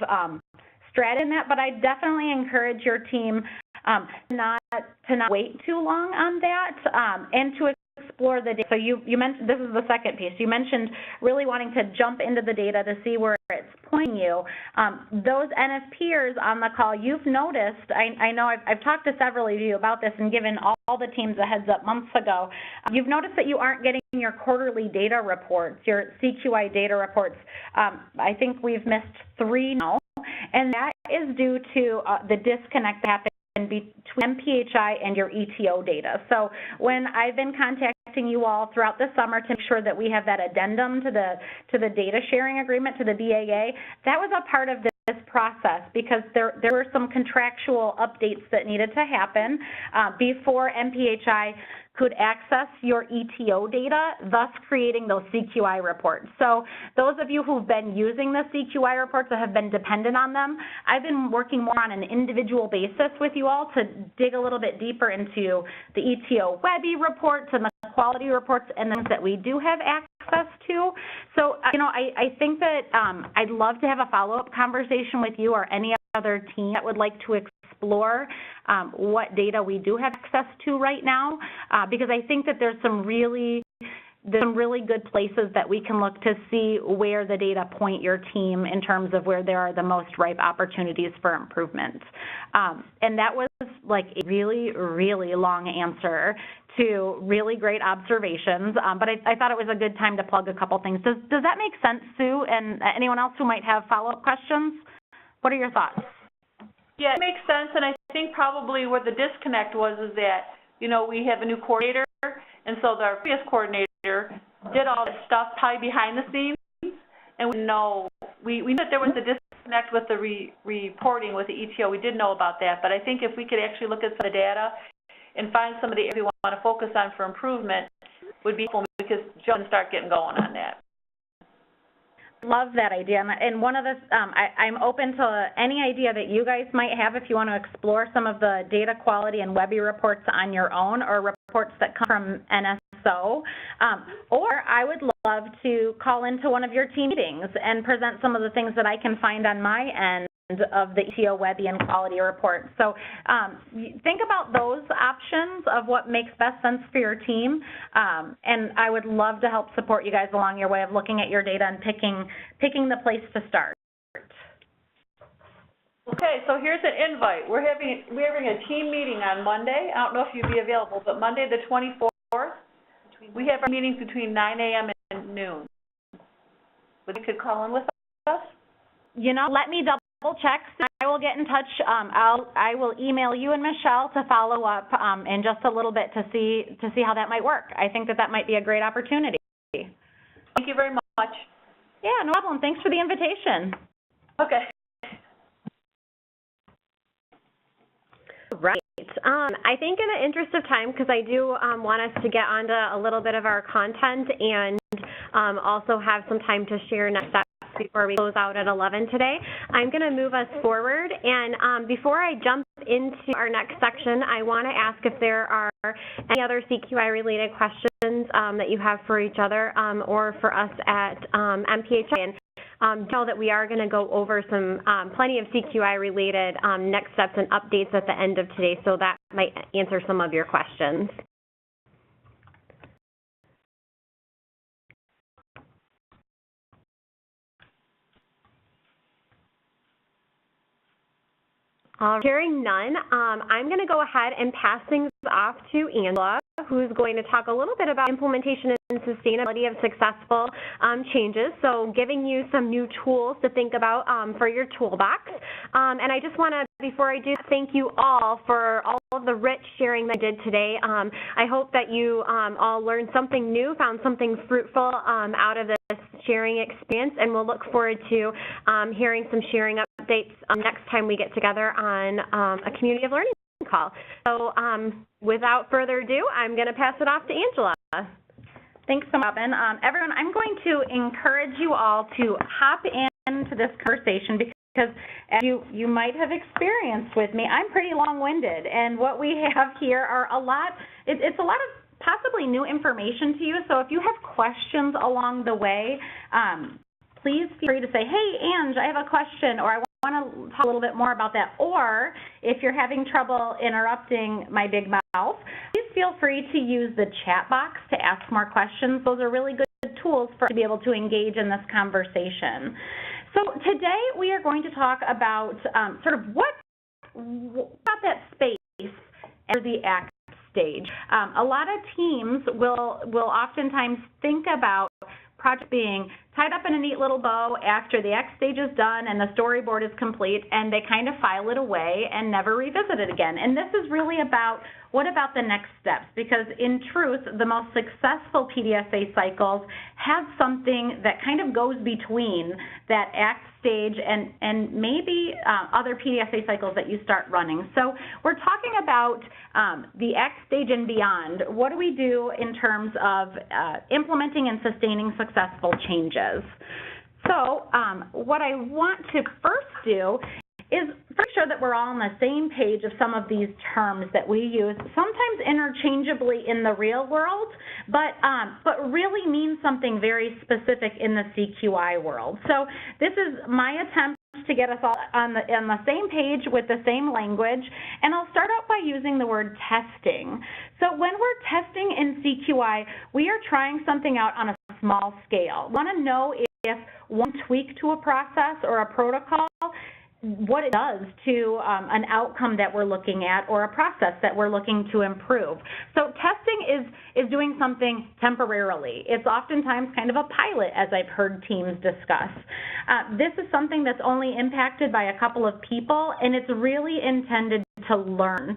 strat in that, but I definitely encourage your team to not wait too long on that, and to explore the data. So you mentioned, this is the second piece, you mentioned really wanting to jump into the data to see where it's pointing you. Those NFPers on the call, you've noticed, I know I've talked to several of you about this and given all the teams a heads up months ago, you've noticed that you aren't getting your quarterly data reports, your CQI data reports. I think we've missed 3 now, and that is due to the disconnect that happened between MPHI and your ETO data. So when I've been contacting you all throughout the summer to make sure that we have that addendum to the data sharing agreement, to the BAA, that was a part of this process because there were some contractual updates that needed to happen before MPHI could access your ETO data, thus creating those CQI reports. So those of you who've been using the CQI reports or have been dependent on them, I've been working more on an individual basis with you all to dig a little bit deeper into the ETO WEBI reports and the quality reports and things that we do have access to. So, you know, I think that I'd love to have a follow-up conversation with you or any other team that would like to explore what data we do have access to right now, because I think that there's some really good places that we can look to see where the data point your team in terms of where there are the most ripe opportunities for improvement. And that was like a really, really long answer to really great observations, but I thought it was a good time to plug a couple things. Does that make sense, Sue, and anyone else who might have follow-up questions? What are your thoughts? Yeah, it makes sense, and I think probably where the disconnect was is that, you know, we have a new coordinator, and so the previous coordinator did all this stuff probably behind the scenes, and we know that there was a disconnect with the reporting with the ETO. We did know about that, but I think if we could actually look at some of the data and find some of the areas we want to focus on for improvement would be helpful because Joe can start getting going on that. Love that idea, and one of the I'm open to any idea that you guys might have if you want to explore some of the data quality and WEBI reports on your own or reports that come from NSO, or I would love to call into one of your team meetings and present some of the things that I can find on my end of the ETO WEBI and quality report. So think about those options of what makes best sense for your team, and I would love to help support you guys along your way of looking at your data and picking the place to start. Okay, so here's an invite. We're having a team meeting on Monday. I don't know if you'd be available, but Monday the 24th, we have our meetings between 9 a.m. and noon. Would you could call in with us? You know, let me double check. I will get in touch. I will email you and Michelle to follow up in just a little bit to see how that might work. I think that might be a great opportunity. Thank you very much. Yeah, no problem. Thanks for the invitation. Okay. Right. I think in the interest of time, because I do want us to get onto a little bit of our content and also have some time to share next steps before we close out at 11 today, I'm going to move us forward. And before I jump into our next section, I want to ask if there are any other CQI-related questions that you have for each other or for us at MPHI. And know that we are going to go over some plenty of CQI-related next steps and updates at the end of today, so that might answer some of your questions. Hearing none, I'm going to go ahead and pass things off to Angela, who's going to talk a little bit about implementation and sustainability of successful changes, so giving you some new tools to think about for your toolbox. And I just want to, before I do, thank you all for all of the rich sharing that you did today. I hope that you all learned something new, found something fruitful out of this sharing experience, and we'll look forward to hearing some sharing updates next time we get together on a community of learning call. So without further ado, I'm going to pass it off to Angela. Thanks so much, Robin. Everyone, I'm going to encourage you all to hop into this conversation because as you might have experienced with me, I'm pretty long-winded, and what we have here are it's a lot of possibly new information to you, so if you have questions along the way, please feel free to say, hey, Ange, I have a question, or I want to talk a little bit more about that, or if you're having trouble interrupting my big mouth, please feel free to use the chat box to ask more questions. Those are really good tools for to be able to engage in this conversation. So today we are going to talk about sort of what about that space after the ACT stage. A lot of teams will oftentimes think about project being tied up in a neat little bow after the X stage is done and the storyboard is complete, and they kind of file it away and never revisit it again. And this is really about what about the next steps? Because in truth, the most successful PDSA cycles have something that kind of goes between that ACT stage and maybe other PDSA cycles that you start running. So we're talking about the ACT stage and beyond. What do we do in terms of implementing and sustaining successful changes? So what I want to first do is make sure that we're all on the same page of some of these terms that we use, sometimes interchangeably in the real world, but really mean something very specific in the CQI world. So this is my attempt to get us all on the same page with the same language, and I'll start out by using the word testing. So when we're testing in CQI, we are trying something out on a small scale. We want to know if one tweak to a process or a protocol, what it does to an outcome that we're looking at or a process that we're looking to improve. So testing is doing something temporarily. It's oftentimes kind of a pilot, as I've heard teams discuss. This is something that's only impacted by a couple of people, and it's really intended to learn.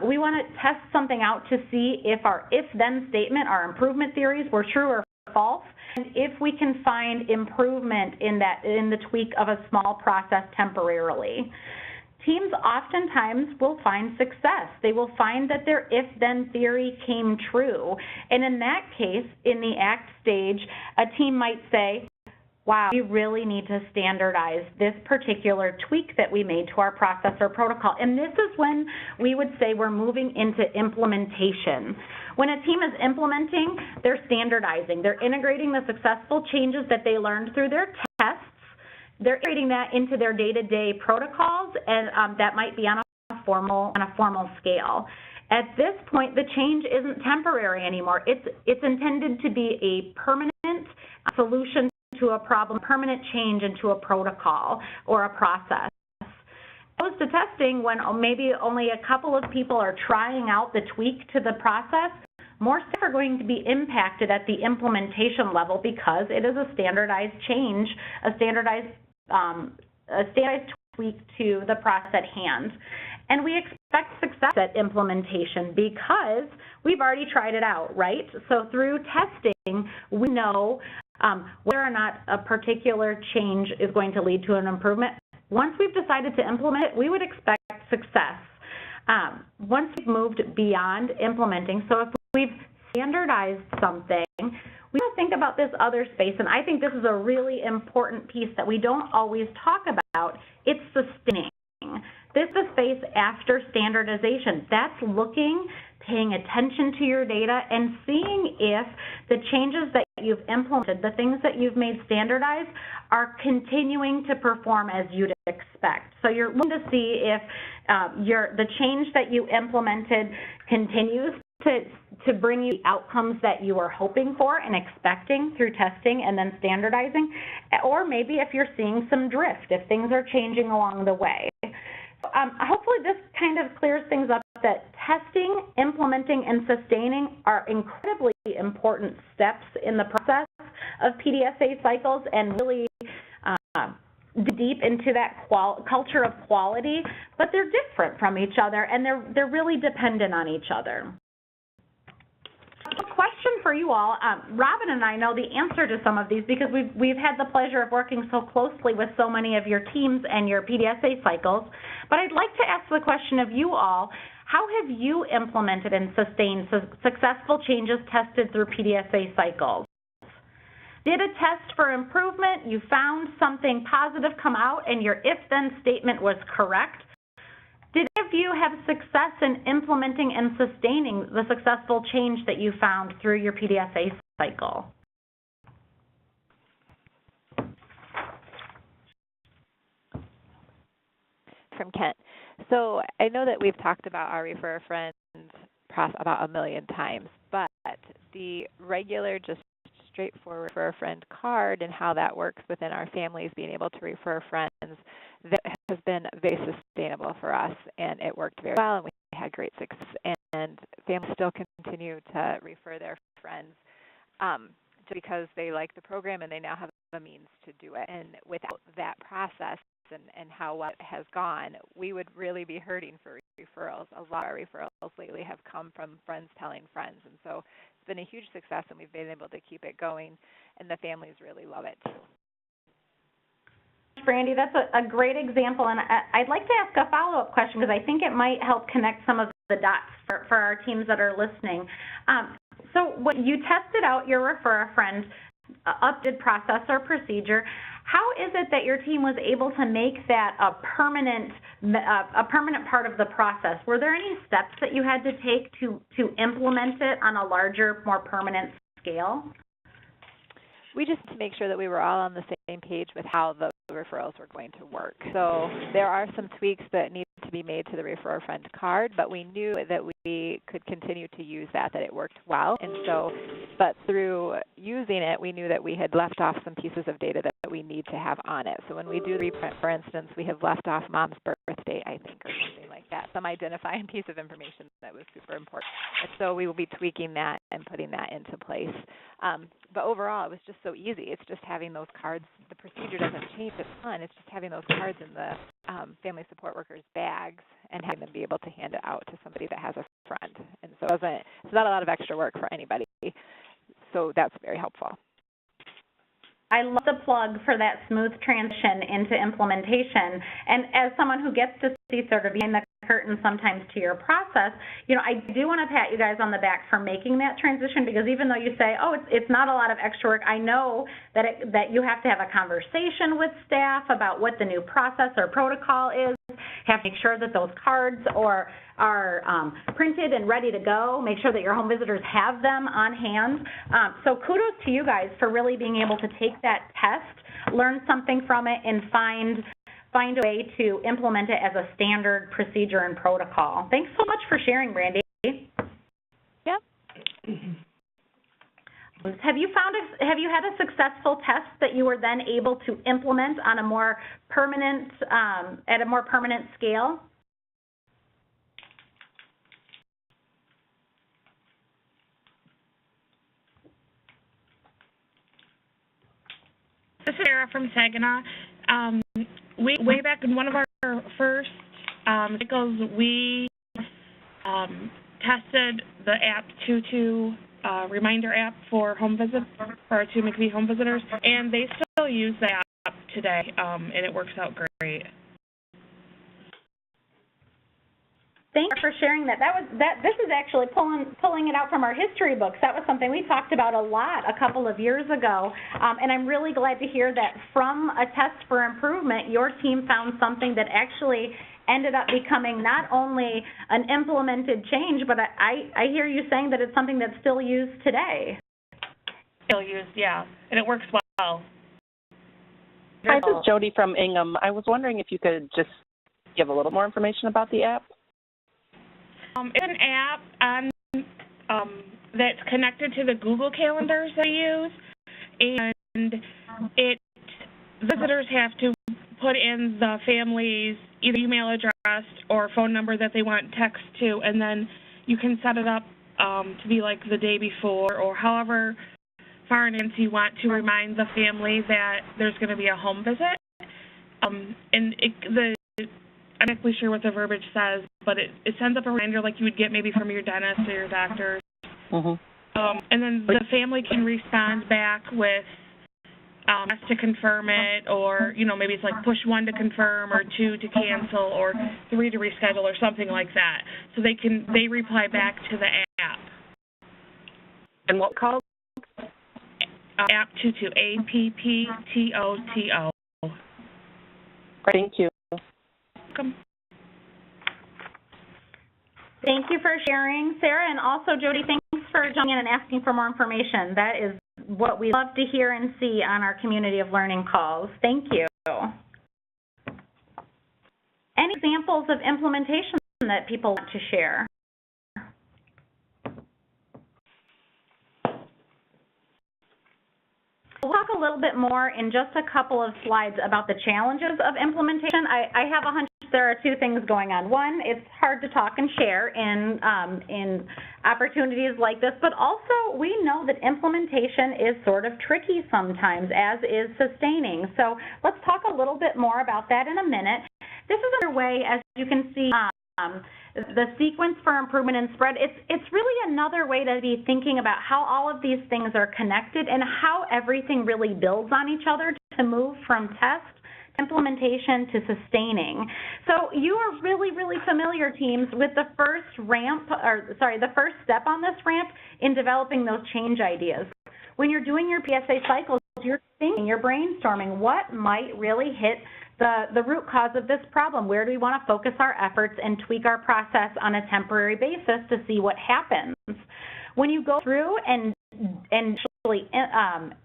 We want to test something out to see if our if-then statement, our improvement theories, were true or false, and if we can find improvement in the tweak of a small process temporarily. Teams oftentimes will find success. They will find that their if-then theory came true. And in that case, in the ACT stage, a team might say, wow, we really need to standardize this particular tweak that we made to our process or protocol. And this is when we would say we're moving into implementation. When a team is implementing, they're standardizing. They're integrating the successful changes that they learned through their tests. They're integrating that into their day-to-day protocols, and that might be on a formal scale. At this point, the change isn't temporary anymore. It's intended to be a permanent solution to a problem, permanent change into a protocol or a process. Opposed to testing, when maybe only a couple of people are trying out the tweak to the process, more staff are going to be impacted at the implementation level because it is a standardized change, a standardized tweak to the process at hand. And we expect success at implementation because we've already tried it out, right? So through testing, we know whether or not a particular change is going to lead to an improvement. Once we've decided to implement it, we would expect success. Once we've moved beyond implementing, so if we've standardized something, we don't think about this other space, and I think this is a really important piece that we don't always talk about. It's sustaining. This is the space after standardization. That's looking, paying attention to your data, and seeing if the changes that you've implemented, the things that you've made standardized, are continuing to perform as you'd expect. So you're looking to see if the change that you implemented continues to bring you the outcomes that you were hoping for and expecting through testing and then standardizing, or maybe if you're seeing some drift, if things are changing along the way. Hopefully this kind of clears things up, that testing, implementing, and sustaining are incredibly important steps in the process of PDSA cycles, and really deep into that culture of quality, but they're different from each other, and they're really dependent on each other. A question for you all. Robin and I know the answer to some of these because we've had the pleasure of working so closely with so many of your teams and your PDSA cycles, but I'd like to ask the question of you all, how have you implemented and sustained successful changes tested through PDSA cycles? Did a test for improvement, you found something positive come out and your if-then statement was correct? Did any of you have success in implementing and sustaining the successful change that you found through your PDSA cycle? from Kent. So I know that we've talked about our Refer a Friend process about 1 million times, but the regular, just straightforward Refer a Friend card and how that works within our families, being able to refer friends, that has been very sustainable for us, and it worked very well, and we had great success, and families still continue to refer their friends just because they like the program and they now have a means to do it. And without that process and how well it has gone, we would really be hurting for referrals. A lot of our referrals lately have come from friends telling friends, and so it's been a huge success, and we've been able to keep it going, and the families really love it. Brandy, that's a great example, and I'd like to ask a follow-up question because I think it might help connect some of the dots for our teams that are listening. So when you tested out your Refer a Friend updated process or procedure, how is it that your team was able to make that a permanent part of the process? Were there any steps that you had to take to implement it on a larger, more permanent scale? We just to make sure that we were all on the same page with how the referrals were going to work. So there are some tweaks that need to be made to the Refer a Friend card, but we knew that we could continue to use that it worked well. And so, but through using it, we knew that we had left off some pieces of data that we need to have on it. So when we do the reprint, for instance, we have left off mom's birthday, I think, or something like that, some identifying piece of information that was super important. And so we will be tweaking that and putting that into place. But overall, it was just so easy. It's just having those cards. The procedure doesn't change a ton. It's just having those cards in the family support workers' bags and having them be able to hand it out to somebody that has a friend. And so it's not a lot of extra work for anybody. So that's very helpful. I love the plug for that smooth transition into implementation. And as someone who gets to see sort of behind the curtain sometimes to your process, I do want to pat you guys on the back for making that transition, because even though you say, oh, it's not a lot of extra work, I know that you have to have a conversation with staff about what the new process or protocol is, have to make sure that those cards are printed and ready to go, make sure that your home visitors have them on hand. So kudos to you guys for really being able to take that test, learn something from it, and find a way to implement it as a standard procedure and protocol. Thanks so much for sharing, Brandy. Yep. Have you had a successful test that you were then able to implement on a more permanent, at a more permanent scale? This is Sarah from Saginaw. Way back in one of our first cycles, we tested the app 22 reminder app for home visits, for our 2 McVie home visitors, and they still use the app today, and it works out great. Thanks for sharing that. This is actually pulling it out from our history books. That was something we talked about a lot a couple of years ago, and I'm really glad to hear that from a test for improvement, your team found something that actually ended up becoming not only an implemented change, but I hear you saying that it's something that's still used today. Still used, yeah, and it works well. Hi, this is Jody from Ingham. I was wondering if you could just give a little more information about the app. It's an app that's connected to the Google calendars they use, and visitors have to put in the family's either email address or phone number that they want text to, and then you can set it up to be like the day before or however far in advance you want to remind the family that there's going to be a home visit. I'm not really sure what the verbiage says, but it sends up a reminder like you would get maybe from your dentist or your doctor. Mm-hmm. And then the family can respond back with us to confirm it, or maybe it's like push 1 to confirm, or 2 to cancel, or 3 to reschedule, or something like that. So they reply back to the app. And what called? App 22, APPTOTO. Thank you. Welcome. Thank you for sharing, Sarah, and also Jody, thanks for joining in and asking for more information. That is what we love to hear and see on our community of learning calls. Thank you. Any examples examples of implementation that people want to share? We'll talk a little bit more in just a couple of slides about the challenges of implementation. I have a hunch there are two things going on. One, it's hard to talk and share in opportunities like this, but also we know that implementation is sort of tricky sometimes, as is sustaining. So let's talk a little bit more about that in a minute. This is another way, as you can see, the sequence for improvement and spread. It's really another way to be thinking about how all of these things are connected and how everything really builds on each other to move from test implementation to sustaining. So you are really, really familiar, teams, with the first step on this ramp in developing those change ideas. When you're doing your PSA cycles, you're thinking, you're brainstorming what might really hit the root cause of this problem. Where do we want to focus our efforts and tweak our process on a temporary basis to see what happens? When you go through and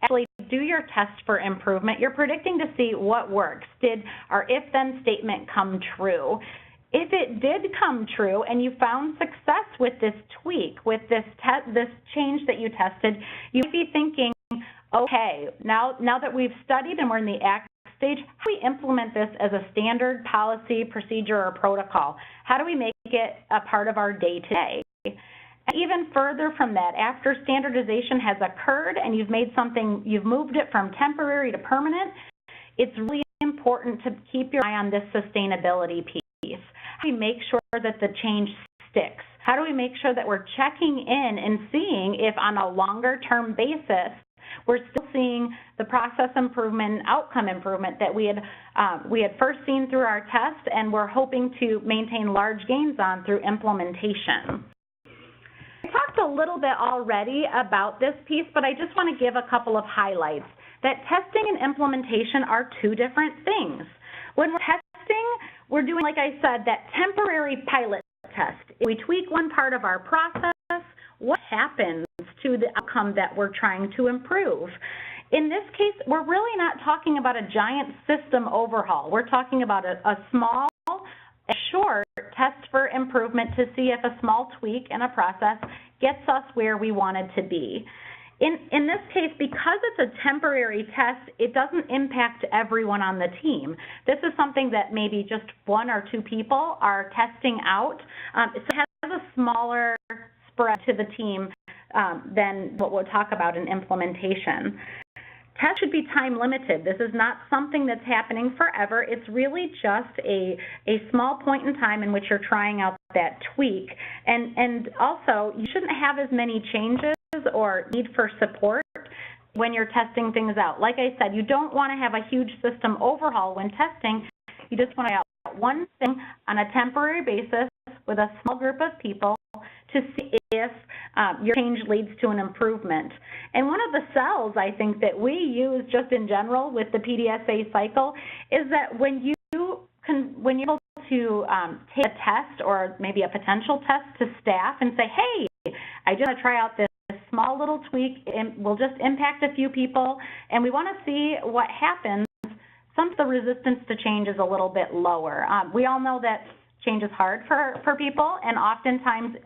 actually do your test for improvement, you're predicting to see what works. Did our if-then statement come true? If it did come true and you found success with this tweak, with this change that you tested, you might be thinking, okay, now that we've studied and we're in the act stage, how do we implement this as a standard policy, procedure, or protocol? How do we make it a part of our day-to-day? And even further from that, after standardization has occurred and you've moved it from temporary to permanent, it's really important to keep your eye on this sustainability piece. How do we make sure that the change sticks? How do we make sure that we're checking in and seeing if on a longer-term basis we're still seeing the process improvement, outcome improvement that we had first seen through our test, and we're hoping to maintain large gains on through implementation. I talked a little bit already about this piece, but I just want to give a couple of highlights. That testing and implementation are two different things. When we're testing, we're doing, like I said, that temporary pilot test. If we tweak one part of our process, what happens to the outcome that we're trying to improve? In this case, we're really not talking about a giant system overhaul. We're talking about a small, short test for improvement to see if a small tweak in a process gets us where we wanted to be. In this case, because it's a temporary test, it doesn't impact everyone on the team. This is something that maybe just one or two people are testing out. It has a smaller spread to the team than what we'll talk about in implementation. Tests should be time limited. This is not something that's happening forever. It's really just a small point in time in which you're trying out that tweak. And also, you shouldn't have as many changes or need for support when you're testing things out. Like I said, you don't want to have a huge system overhaul when testing. You just want to have one thing on a temporary basis with a small group of people to see if your change leads to an improvement. And one of the cells I think that we use just in general with the PDSA cycle is that when you're able to take a test or maybe a potential test to staff and say, hey, I just want to try out this small little tweak, and will just impact a few people, and we want to see what happens. Some of the resistance to change is a little bit lower. We all know that change is hard for people, and oftentimes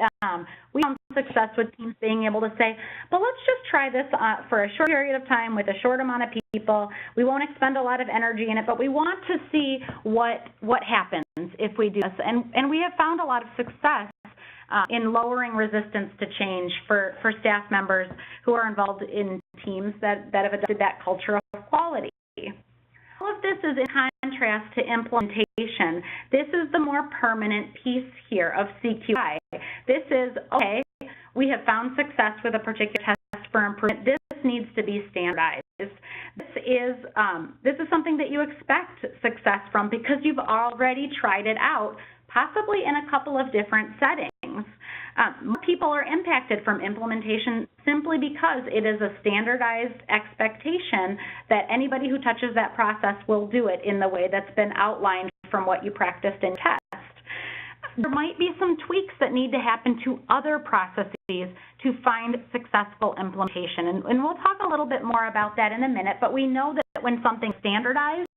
we found success with teams being able to say, but let's just try this for a short period of time with a short amount of people. We won't expend a lot of energy in it, but we want to see what happens if we do this. And we have found a lot of success in lowering resistance to change for staff members who are involved in teams that have adopted that culture of quality. All of this is in contrast to implementation. This is the more permanent piece here of CQI. This is, okay, we have found success with a particular test for improvement. This needs to be standardized. This is something that you expect success from because you've already tried it out, possibly in a couple of different settings. More people are impacted from implementation simply because it is a standardized expectation that anybody who touches that process will do it in the way that's been outlined from what you practiced in test. There might be some tweaks that need to happen to other processes to find successful implementation, and we'll talk a little bit more about that in a minute, but we know that when something's standardized,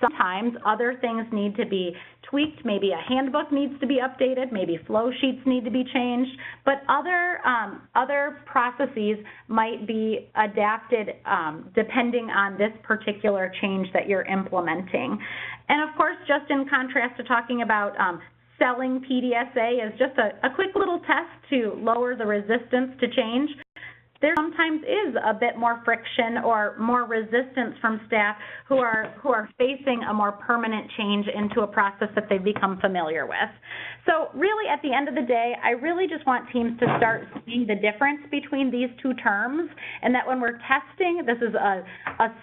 Sometimes other things need to be tweaked. Maybe a handbook needs to be updated. Maybe flow sheets need to be changed. But other processes might be adapted depending on this particular change that you're implementing. And of course, just in contrast to talking about selling PDSA as just a quick little test to lower the resistance to change, there sometimes is a bit more friction or more resistance from staff who are facing a more permanent change into a process that they've become familiar with. So really, at the end of the day, I really just want teams to start seeing the difference between these two terms, and that when we're testing, this is a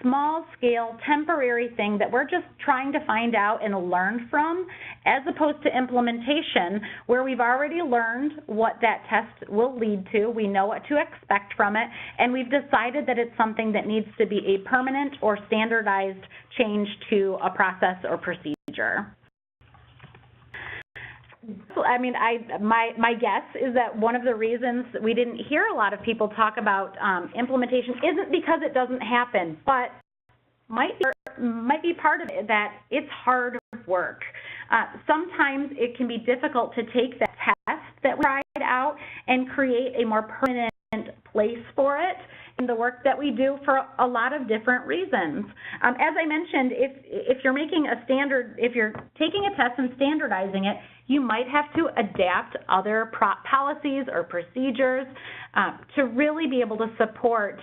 small-scale, temporary thing that we're just trying to find out and learn from, as opposed to implementation, where we've already learned what that test will lead to. We know what to expect from it, and we've decided that it's something that needs to be a permanent or standardized change to a process or procedure. I mean, my guess is that one of the reasons we didn't hear a lot of people talk about implementation isn't because it doesn't happen, but might be part of it that it's hard work. Sometimes it can be difficult to take that test that we tried out and create a more permanent place for it in the work that we do for a lot of different reasons. As I mentioned, if you're making a standard, if you're taking a test and standardizing it, you might have to adapt other policies or procedures to really be able to support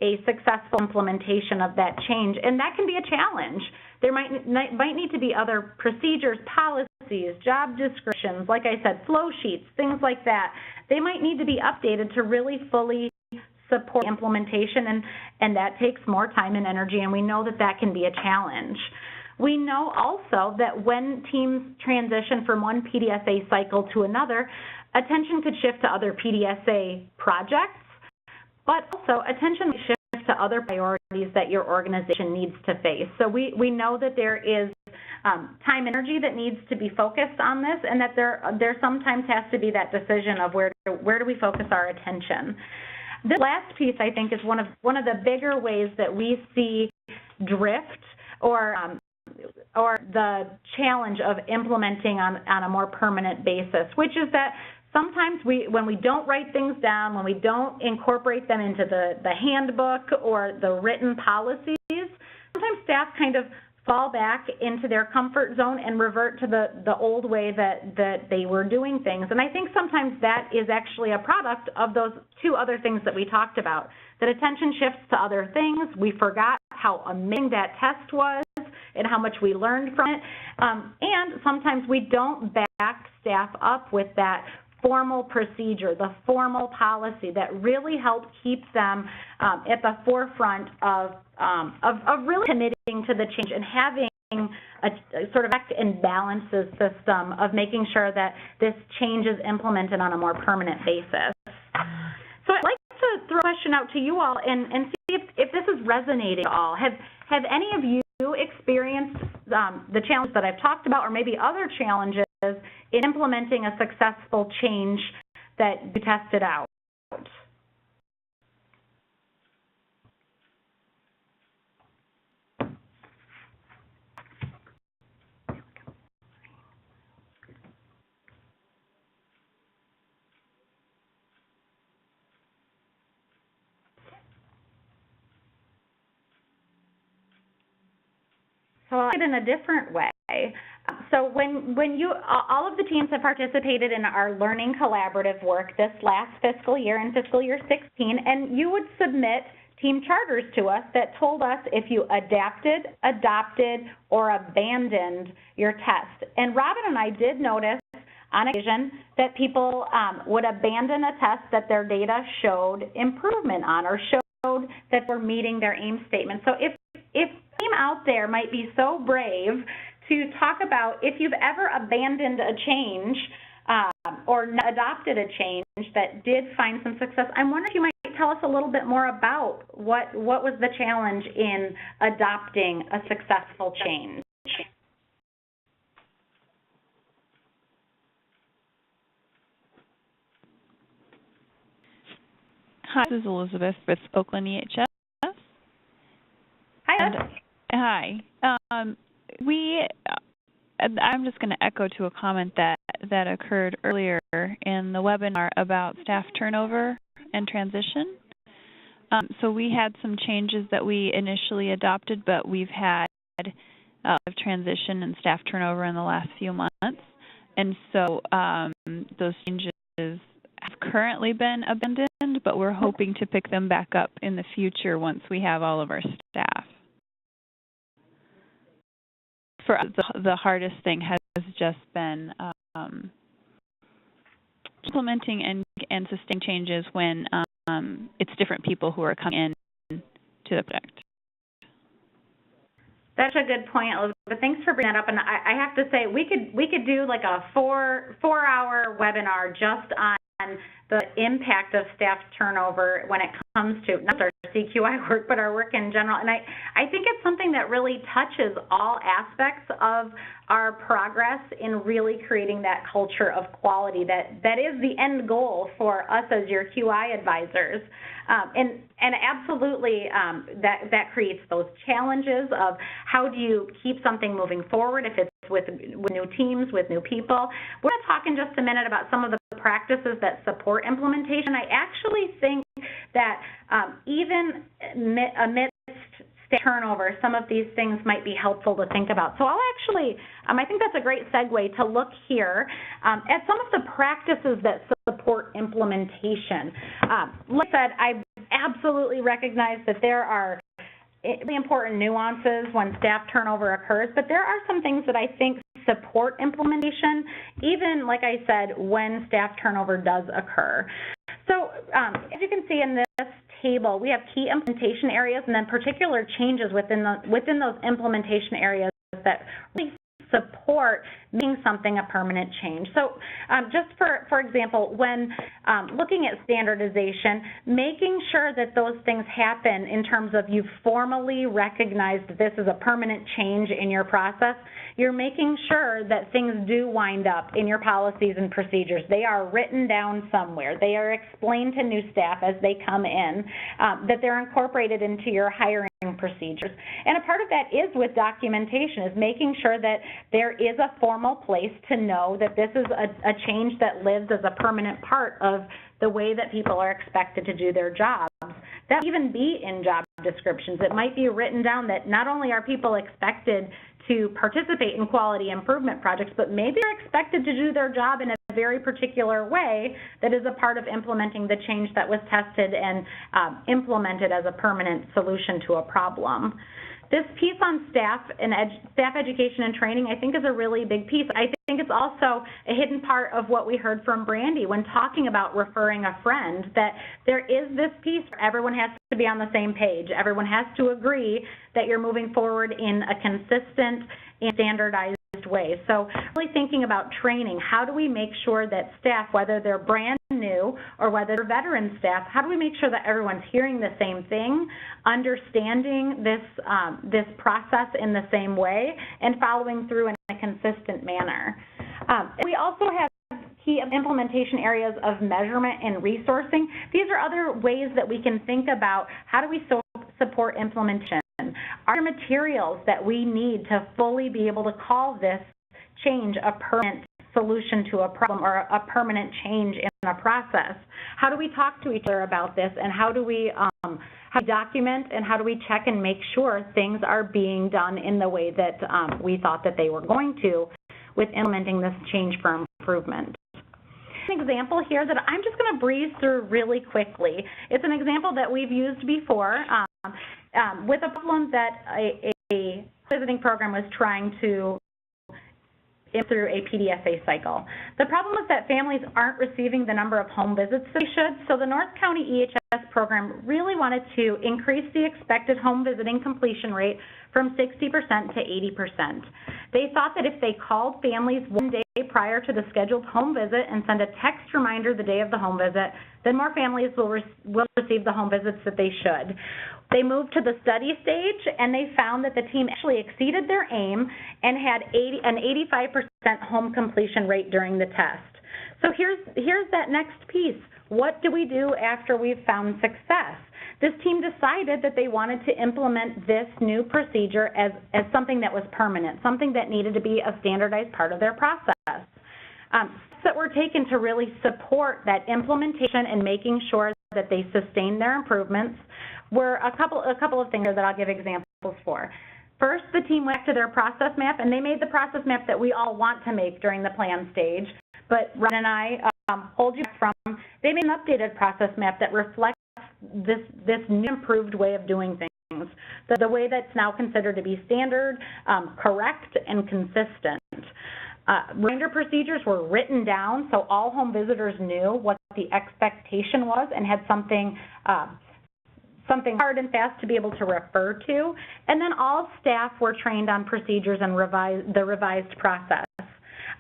a successful implementation of that change, and that can be a challenge. There might need to be other procedures, policies, job descriptions, like I said, flow sheets, things like that. They might need to be updated to really fully support implementation, and that takes more time and energy, and we know that that can be a challenge. We know also that when teams transition from one PDSA cycle to another, attention could shift to other PDSA projects, but also attention shifts to other priorities that your organization needs to face. So we know that there is time and energy that needs to be focused on this, and that there sometimes has to be that decision of where do we focus our attention. This last piece, I think, is one of the bigger ways that we see drift or the challenge of implementing on a more permanent basis, which is that sometimes when we don't write things down, when we don't incorporate them into the handbook or the written policies, sometimes staff kind of fall back into their comfort zone and revert to the old way that they were doing things. And I think sometimes that is actually a product of those two other things that we talked about. That attention shifts to other things. We forgot how amazing that test was and how much we learned from it. And sometimes we don't back staff up with that formal procedure, the formal policy that really helped keep them at the forefront of really committing to the change and having a sort of check and balances system of making sure that this change is implemented on a more permanent basis. So I'd like to throw a question out to you all and see if this is resonating at all. Have any of you experienced the challenge that I've talked about, or maybe other challenges in implementing a successful change that you tested out? So I'll say it in a different way. So when you, all of the teams have participated in our Learning Collaborative work this last fiscal year, in fiscal year 16, and you would submit team charters to us that told us if you adapted, adopted, or abandoned your test. And Robin and I did notice on occasion that people would abandon a test that their data showed improvement on, or showed that we're meeting their aim statement. So if a team out there might be so brave to talk about if you've ever abandoned a change or adopted a change that did find some success, I'm wondering if you might tell us a little bit more about what was the challenge in adopting a successful change. Hi, this is Elizabeth with Oakland EHS. Hi. Hi. I'm just going to echo to a comment that occurred earlier in the webinar about staff turnover and transition. So we had some changes that we initially adopted, but we've had transition and staff turnover in the last few months. And so those changes have currently been abandoned, but we're hoping to pick them back up in the future once we have all of our staff. For us, the hardest thing has just been implementing and sustaining changes when it's different people who are coming in to the project. That's a good point, Elizabeth. Thanks for bringing that up. And I have to say, we could do like a four-hour webinar just on the impact of staff turnover when it comes to not our CQI work, but our work in general. And I think it's something that really touches all aspects of our progress in really creating that culture of quality that is the end goal for us as your QI advisors. And absolutely that creates those challenges of how do you keep something moving forward if it's with new teams, with new people. We're going to talk in just a minute about some of the practices that support implementation. I actually think that even amidst staff turnover, some of these things might be helpful to think about. So I'll actually, I think that's a great segue to look here at some of the practices that support implementation. Like I said, I absolutely recognize that there are really important nuances when staff turnover occurs, but there are some things that I think support implementation, even, like I said, when staff turnover does occur. So as you can see in this table, we have key implementation areas and then particular changes within those implementation areas that really support making something a permanent change. So just for example, when looking at standardization, making sure that those things happen in terms of you've formally recognized that this is a permanent change in your process, you're making sure that things do wind up in your policies and procedures. They are written down somewhere. They are explained to new staff as they come in, that they're incorporated into your hiring procedures. And a part of that is with documentation, is making sure that there is a formal place to know that this is a change that lives as a permanent part of the way that people are expected to do their jobs. That might even be in job descriptions. It might be written down that not only are people expected to participate in quality improvement projects, but maybe they're expected to do their job in a very particular way that is a part of implementing the change that was tested and implemented as a permanent solution to a problem. This piece on staff and staff education and training, I think, is a really big piece. I think it's also a hidden part of what we heard from Brandy when talking about referring a friend, that there is this piece where everyone has to be on the same page. Everyone has to agree that you're moving forward in a consistent and standardized way. So really thinking about training, how do we make sure that staff, whether they're brand new or whether they're veteran staff, how do we make sure that everyone's hearing the same thing, understanding this process in the same way, and following through in a consistent manner. We also have key implementation areas of measurement and resourcing. These are other ways that we can think about how do we support implementation. Are there materials that we need to fully be able to call this change a permanent solution to a problem or a permanent change in a process? How do we talk to each other about this, and how do we document, and how do we check and make sure things are being done in the way that we thought that they were going to with implementing this change for improvement? An example here that I'm just going to breeze through really quickly. It's an example that we've used before with a problem that a visiting program was trying to through a PDSA cycle. The problem is that families aren't receiving the number of home visits they should, so the North County EHS program really wanted to increase the expected home visiting completion rate from 60% to 80%. They thought that if they called families one day prior to the scheduled home visit and send a text reminder the day of the home visit, then more families will receive the home visits that they should. They moved to the study stage, and they found that the team actually exceeded their aim and had an 85% home completion rate during the test. So here's that next piece. What do we do after we've found success? this team decided that they wanted to implement this new procedure as something that was permanent, something that needed to be a standardized part of their process. That were taken to really support that implementation and making sure that they sustain their improvements were a couple of things that I'll give examples for. First, the team went to their process map, and they made the process map that we all want to make during the plan stage, but Ryan and I hold you back from, they made an updated process map that reflects this new improved way of doing things, the way that's now considered to be standard, correct, and consistent. Reminder procedures were written down so all home visitors knew what the expectation was and had something hard and fast to be able to refer to. And then all staff were trained on procedures and the revised process.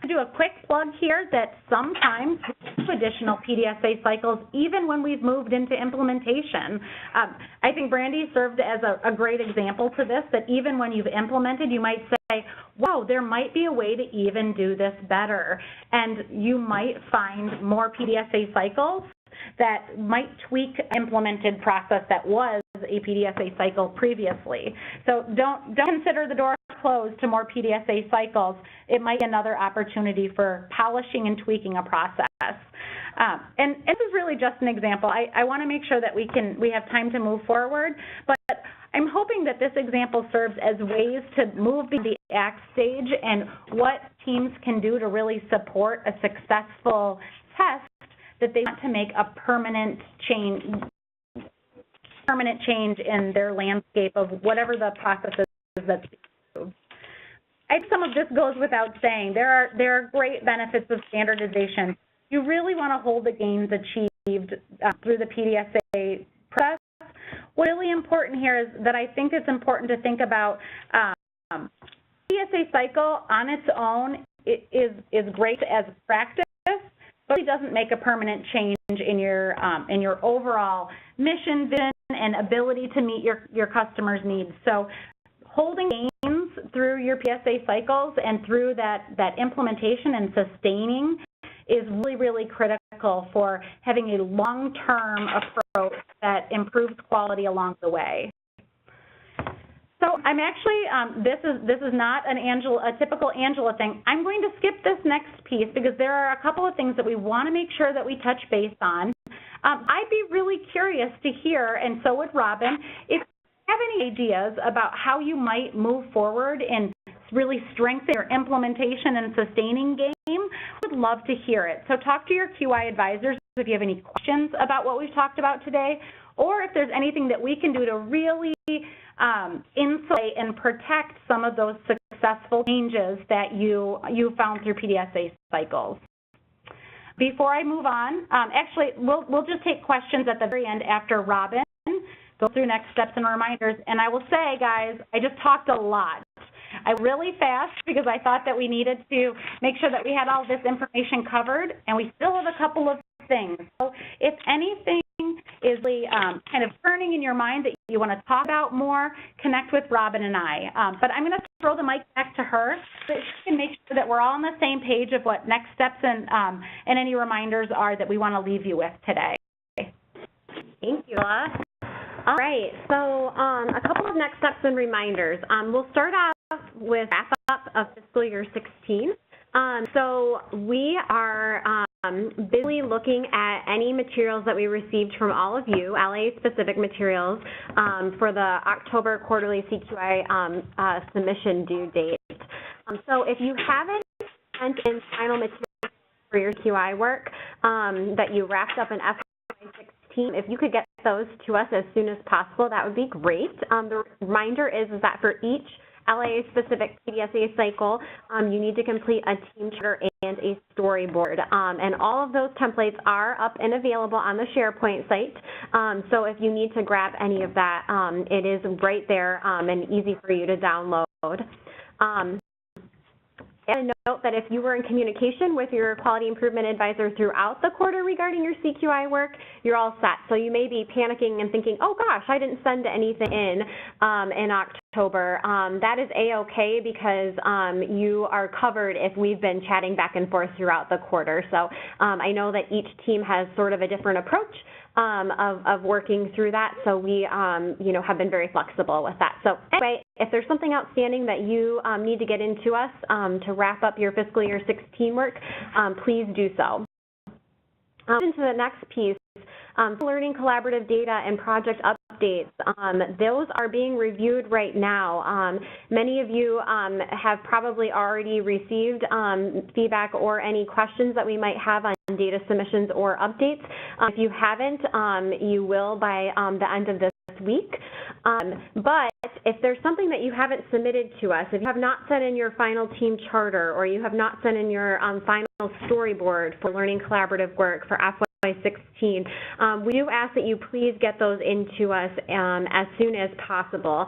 I'll do a quick plug here that sometimes we do additional PDSA cycles even when we've moved into implementation. I think Brandy served as a great example to this, that even when you've implemented, you might say, wow, there might be a way to even do this better. And you might find more PDSA cycles that might tweak implemented process that was a PDSA cycle previously. So don't consider the door closed to more PDSA cycles. It might be another opportunity for polishing and tweaking a process. And this is really just an example. I want to make sure that we have time to move forward, but I'm hoping that this example serves as ways to move the ACT stage and what teams can do to really support a successful test that they want to make a permanent change in their landscape of whatever the process is that's being moved. I think some of this goes without saying. There are great benefits of standardization. You really want to hold the gains achieved through the PDSA process. What's really important here is that I think it's important to think about PDSA cycle on its own is great as practice, but it doesn't make a permanent change in your overall mission, vision, and ability to meet your customers' needs. So holding gains through your PDSA cycles and through that implementation and sustaining is really, really critical for having a long-term approach that improves quality along the way. So I'm actually, this is not a typical Angela thing. I'm going to skip this next piece because there are a couple of things that we want to make sure that we touch base on. I'd be really curious to hear, and so would Robin, if you have any ideas about how you might move forward and really strengthen your implementation and sustaining game. I would love to hear it. So talk to your QI advisors if you have any questions about what we've talked about today, or if there's anything that we can do to really insulate and protect some of those successful changes that you found through PDSA cycles. Before I move on, actually, we'll just take questions at the very end after Robin goes through next steps and reminders. And I will say, guys, I just talked a lot. I really fast because I thought that we needed to make sure that we had all this information covered, and we still have a couple of things. So if anything is really kind of burning in your mind that you want to talk about more, connect with Robin and I. But I'm going to throw the mic back to her so that she can make sure that we're all on the same page of what next steps and any reminders are that we want to leave you with today. Thank you, Laura. All right, so a couple of next steps and reminders. We'll start off with wrap-up of fiscal year 16. So we are busily looking at any materials that we received from all of you, LIA-specific materials, for the October quarterly CQI submission due date. So if you haven't sent in final materials for your QI work that you wrapped up in FY16, if you could get those to us as soon as possible, that would be great. The reminder is that for each LIA-specific PDSA cycle, you need to complete a team charter and a storyboard. And all of those templates are up and available on the SharePoint site. So if you need to grab any of that, it is right there and easy for you to download. And note that if you were in communication with your quality improvement advisor throughout the quarter regarding your CQI work, you're all set. So you may be panicking and thinking, oh gosh, I didn't send anything in October. That is A-okay because you are covered if we've been chatting back and forth throughout the quarter. So I know that each team has sort of a different approach of working through that, so we have been very flexible with that. So anyway, if there's something outstanding that you need to get into us to wrap up your fiscal year 16 work, please do so. Into the next piece, learning collaborative data and project updates. Those are being reviewed right now. Many of you have probably already received feedback or any questions that we might have on data submissions or updates. If you haven't, you will by the end of this week. But if there's something that you haven't submitted to us, if you have not sent in your final team charter or you have not sent in your final storyboard for learning collaborative work for FY16, we do ask that you please get those into us as soon as possible.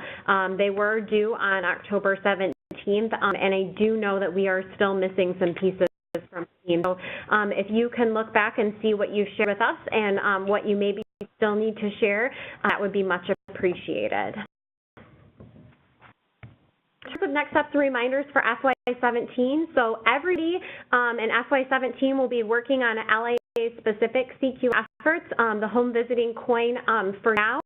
They were due on October 17th, and I do know that we are still missing some pieces from the team. So if you can look back and see what you shared with us and what you maybe still need to share, that would be much appreciated. Next steps and reminders for FY17. So everybody in FY17 will be working on LIA-specific CQI efforts. The home visiting coin for now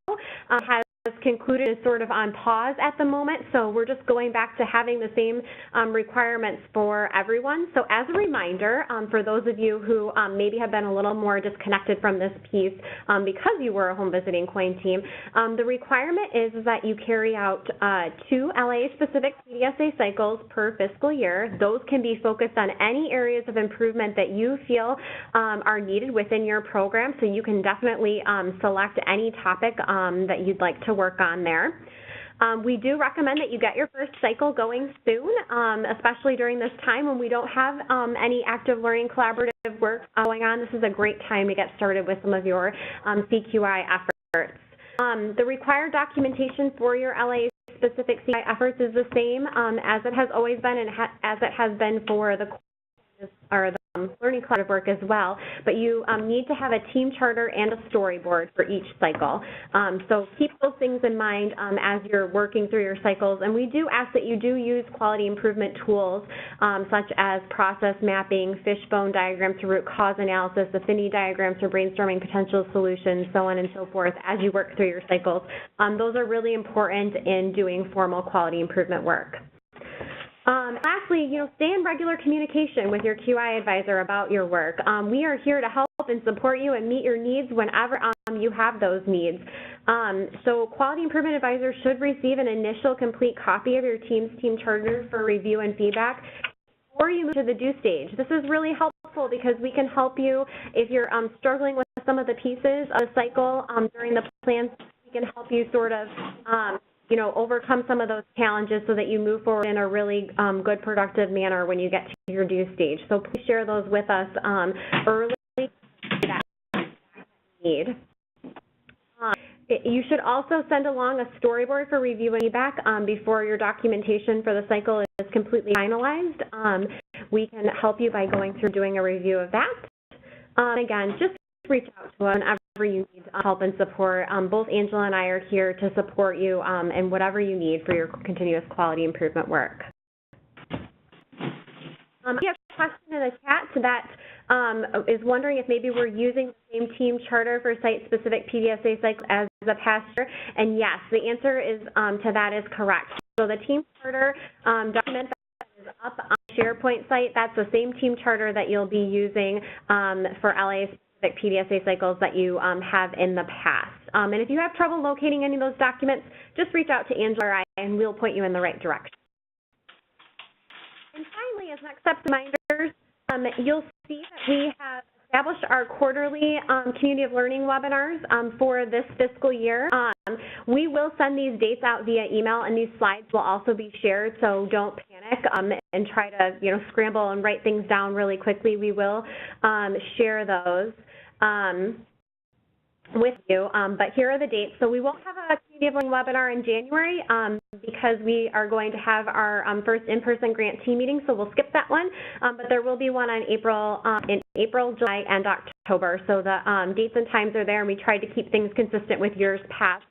has concluded, is sort of on pause at the moment, so we're just going back to having the same requirements for everyone. So as a reminder, for those of you who maybe have been a little more disconnected from this piece because you were a home visiting coin team, the requirement is that you carry out 2 LIA-specific PDSA cycles per fiscal year. Those can be focused on any areas of improvement that you feel are needed within your program, so you can definitely select any topic that you'd like to work on there. We do recommend that you get your first cycle going soon, especially during this time when we don't have any active learning collaborative work going on. This is a great time to get started with some of your CQI efforts. The required documentation for your LIA-specific CQI efforts is the same as it has always been and as it has been for the learning collaborative work as well, but you need to have a team charter and a storyboard for each cycle. So keep those things in mind as you're working through your cycles, and we do ask that you do use quality improvement tools such as process mapping, fishbone diagrams for root cause analysis, affinity diagrams for brainstorming potential solutions, so on and so forth as you work through your cycles. Those are really important in doing formal quality improvement work. Lastly, stay in regular communication with your QI advisor about your work. We are here to help and support you and meet your needs whenever you have those needs. So quality improvement advisors should receive an initial complete copy of your team's team charter for review and feedback before you move to the due stage. This is really helpful because we can help you if you're struggling with some of the pieces of the cycle during the plan. We can help you sort of overcome some of those challenges so that you move forward in a really good, productive manner when you get to your due stage. So please share those with us early that you need. You should also send along a storyboard for review and feedback before your documentation for the cycle is completely finalized. We can help you by going through doing a review of that. Again, just reach out to us whenever you need help and support. Both Angela and I are here to support you in whatever you need for your continuous quality improvement work. We have a question in the chat that is wondering if maybe we're using the same team charter for site-specific PDSA cycles as the past year, and yes, the answer is to that is correct. So the team charter document that is up on the SharePoint site, that's the same team charter that you'll be using for LIA-specific PDSA cycles that you have in the past. And if you have trouble locating any of those documents, just reach out to Angela or I, and we'll point you in the right direction. And finally, as next step reminders, you'll see that we have established our quarterly Community of Learning webinars for this fiscal year. We will send these dates out via email, and these slides will also be shared, so don't panic and try to scramble and write things down really quickly. We will share those. with you, but here are the dates. So we won't have a Community of Learning webinar in January because we are going to have our first in-person grantee meeting, so we'll skip that one. But there will be one on in April, July, and October. So the dates and times are there, and we tried to keep things consistent with years past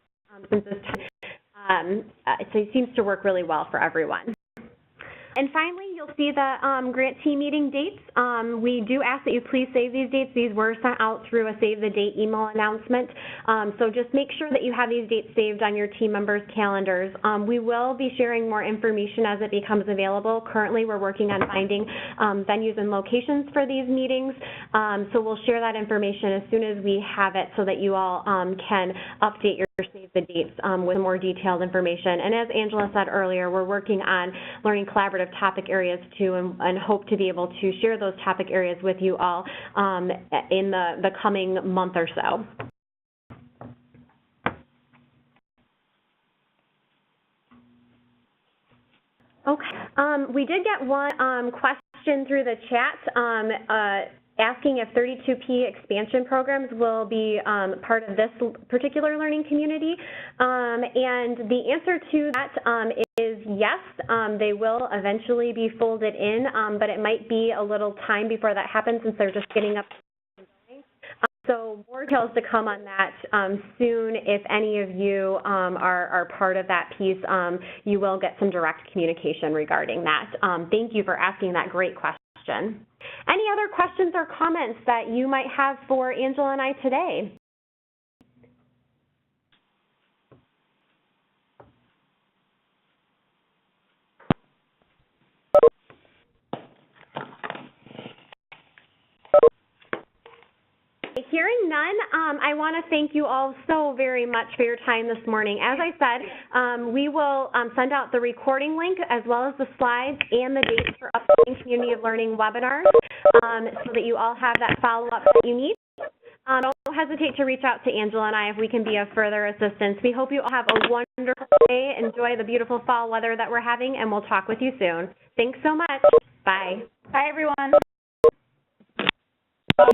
since this time. So it seems to work really well for everyone. And finally, you'll see the grantee meeting dates. We do ask that you please save these dates. These were sent out through a Save the Date email announcement. So just make sure that you have these dates saved on your team members' calendars. We will be sharing more information as it becomes available. Currently, we're working on finding venues and locations for these meetings. So we'll share that information as soon as we have it so that you all can update your Save the Dates with more detailed information. And as Angela said earlier, we're working on learning collaborative topic areas too, and hope to be able to share those topic areas with you all in the coming month or so. Okay. We did get one question through the chat asking if 32P expansion programs will be part of this particular learning community. And the answer to that is yes, they will eventually be folded in, but it might be a little time before that happens since they're just getting up and going. So more details to come on that soon. If any of you are part of that piece, you will get some direct communication regarding that. Thank you for asking that great question. Any other questions or comments that you might have for Angela and I today? Hearing none, I want to thank you all so very much for your time this morning. As I said, we will send out the recording link as well as the slides and the dates for upcoming Community of Learning webinars so that you all have that follow-up that you need. Don't hesitate to reach out to Angela and I if we can be of further assistance. We hope you all have a wonderful day. Enjoy the beautiful fall weather that we're having, and we'll talk with you soon. Thanks so much. Bye. Bye, everyone. Bye.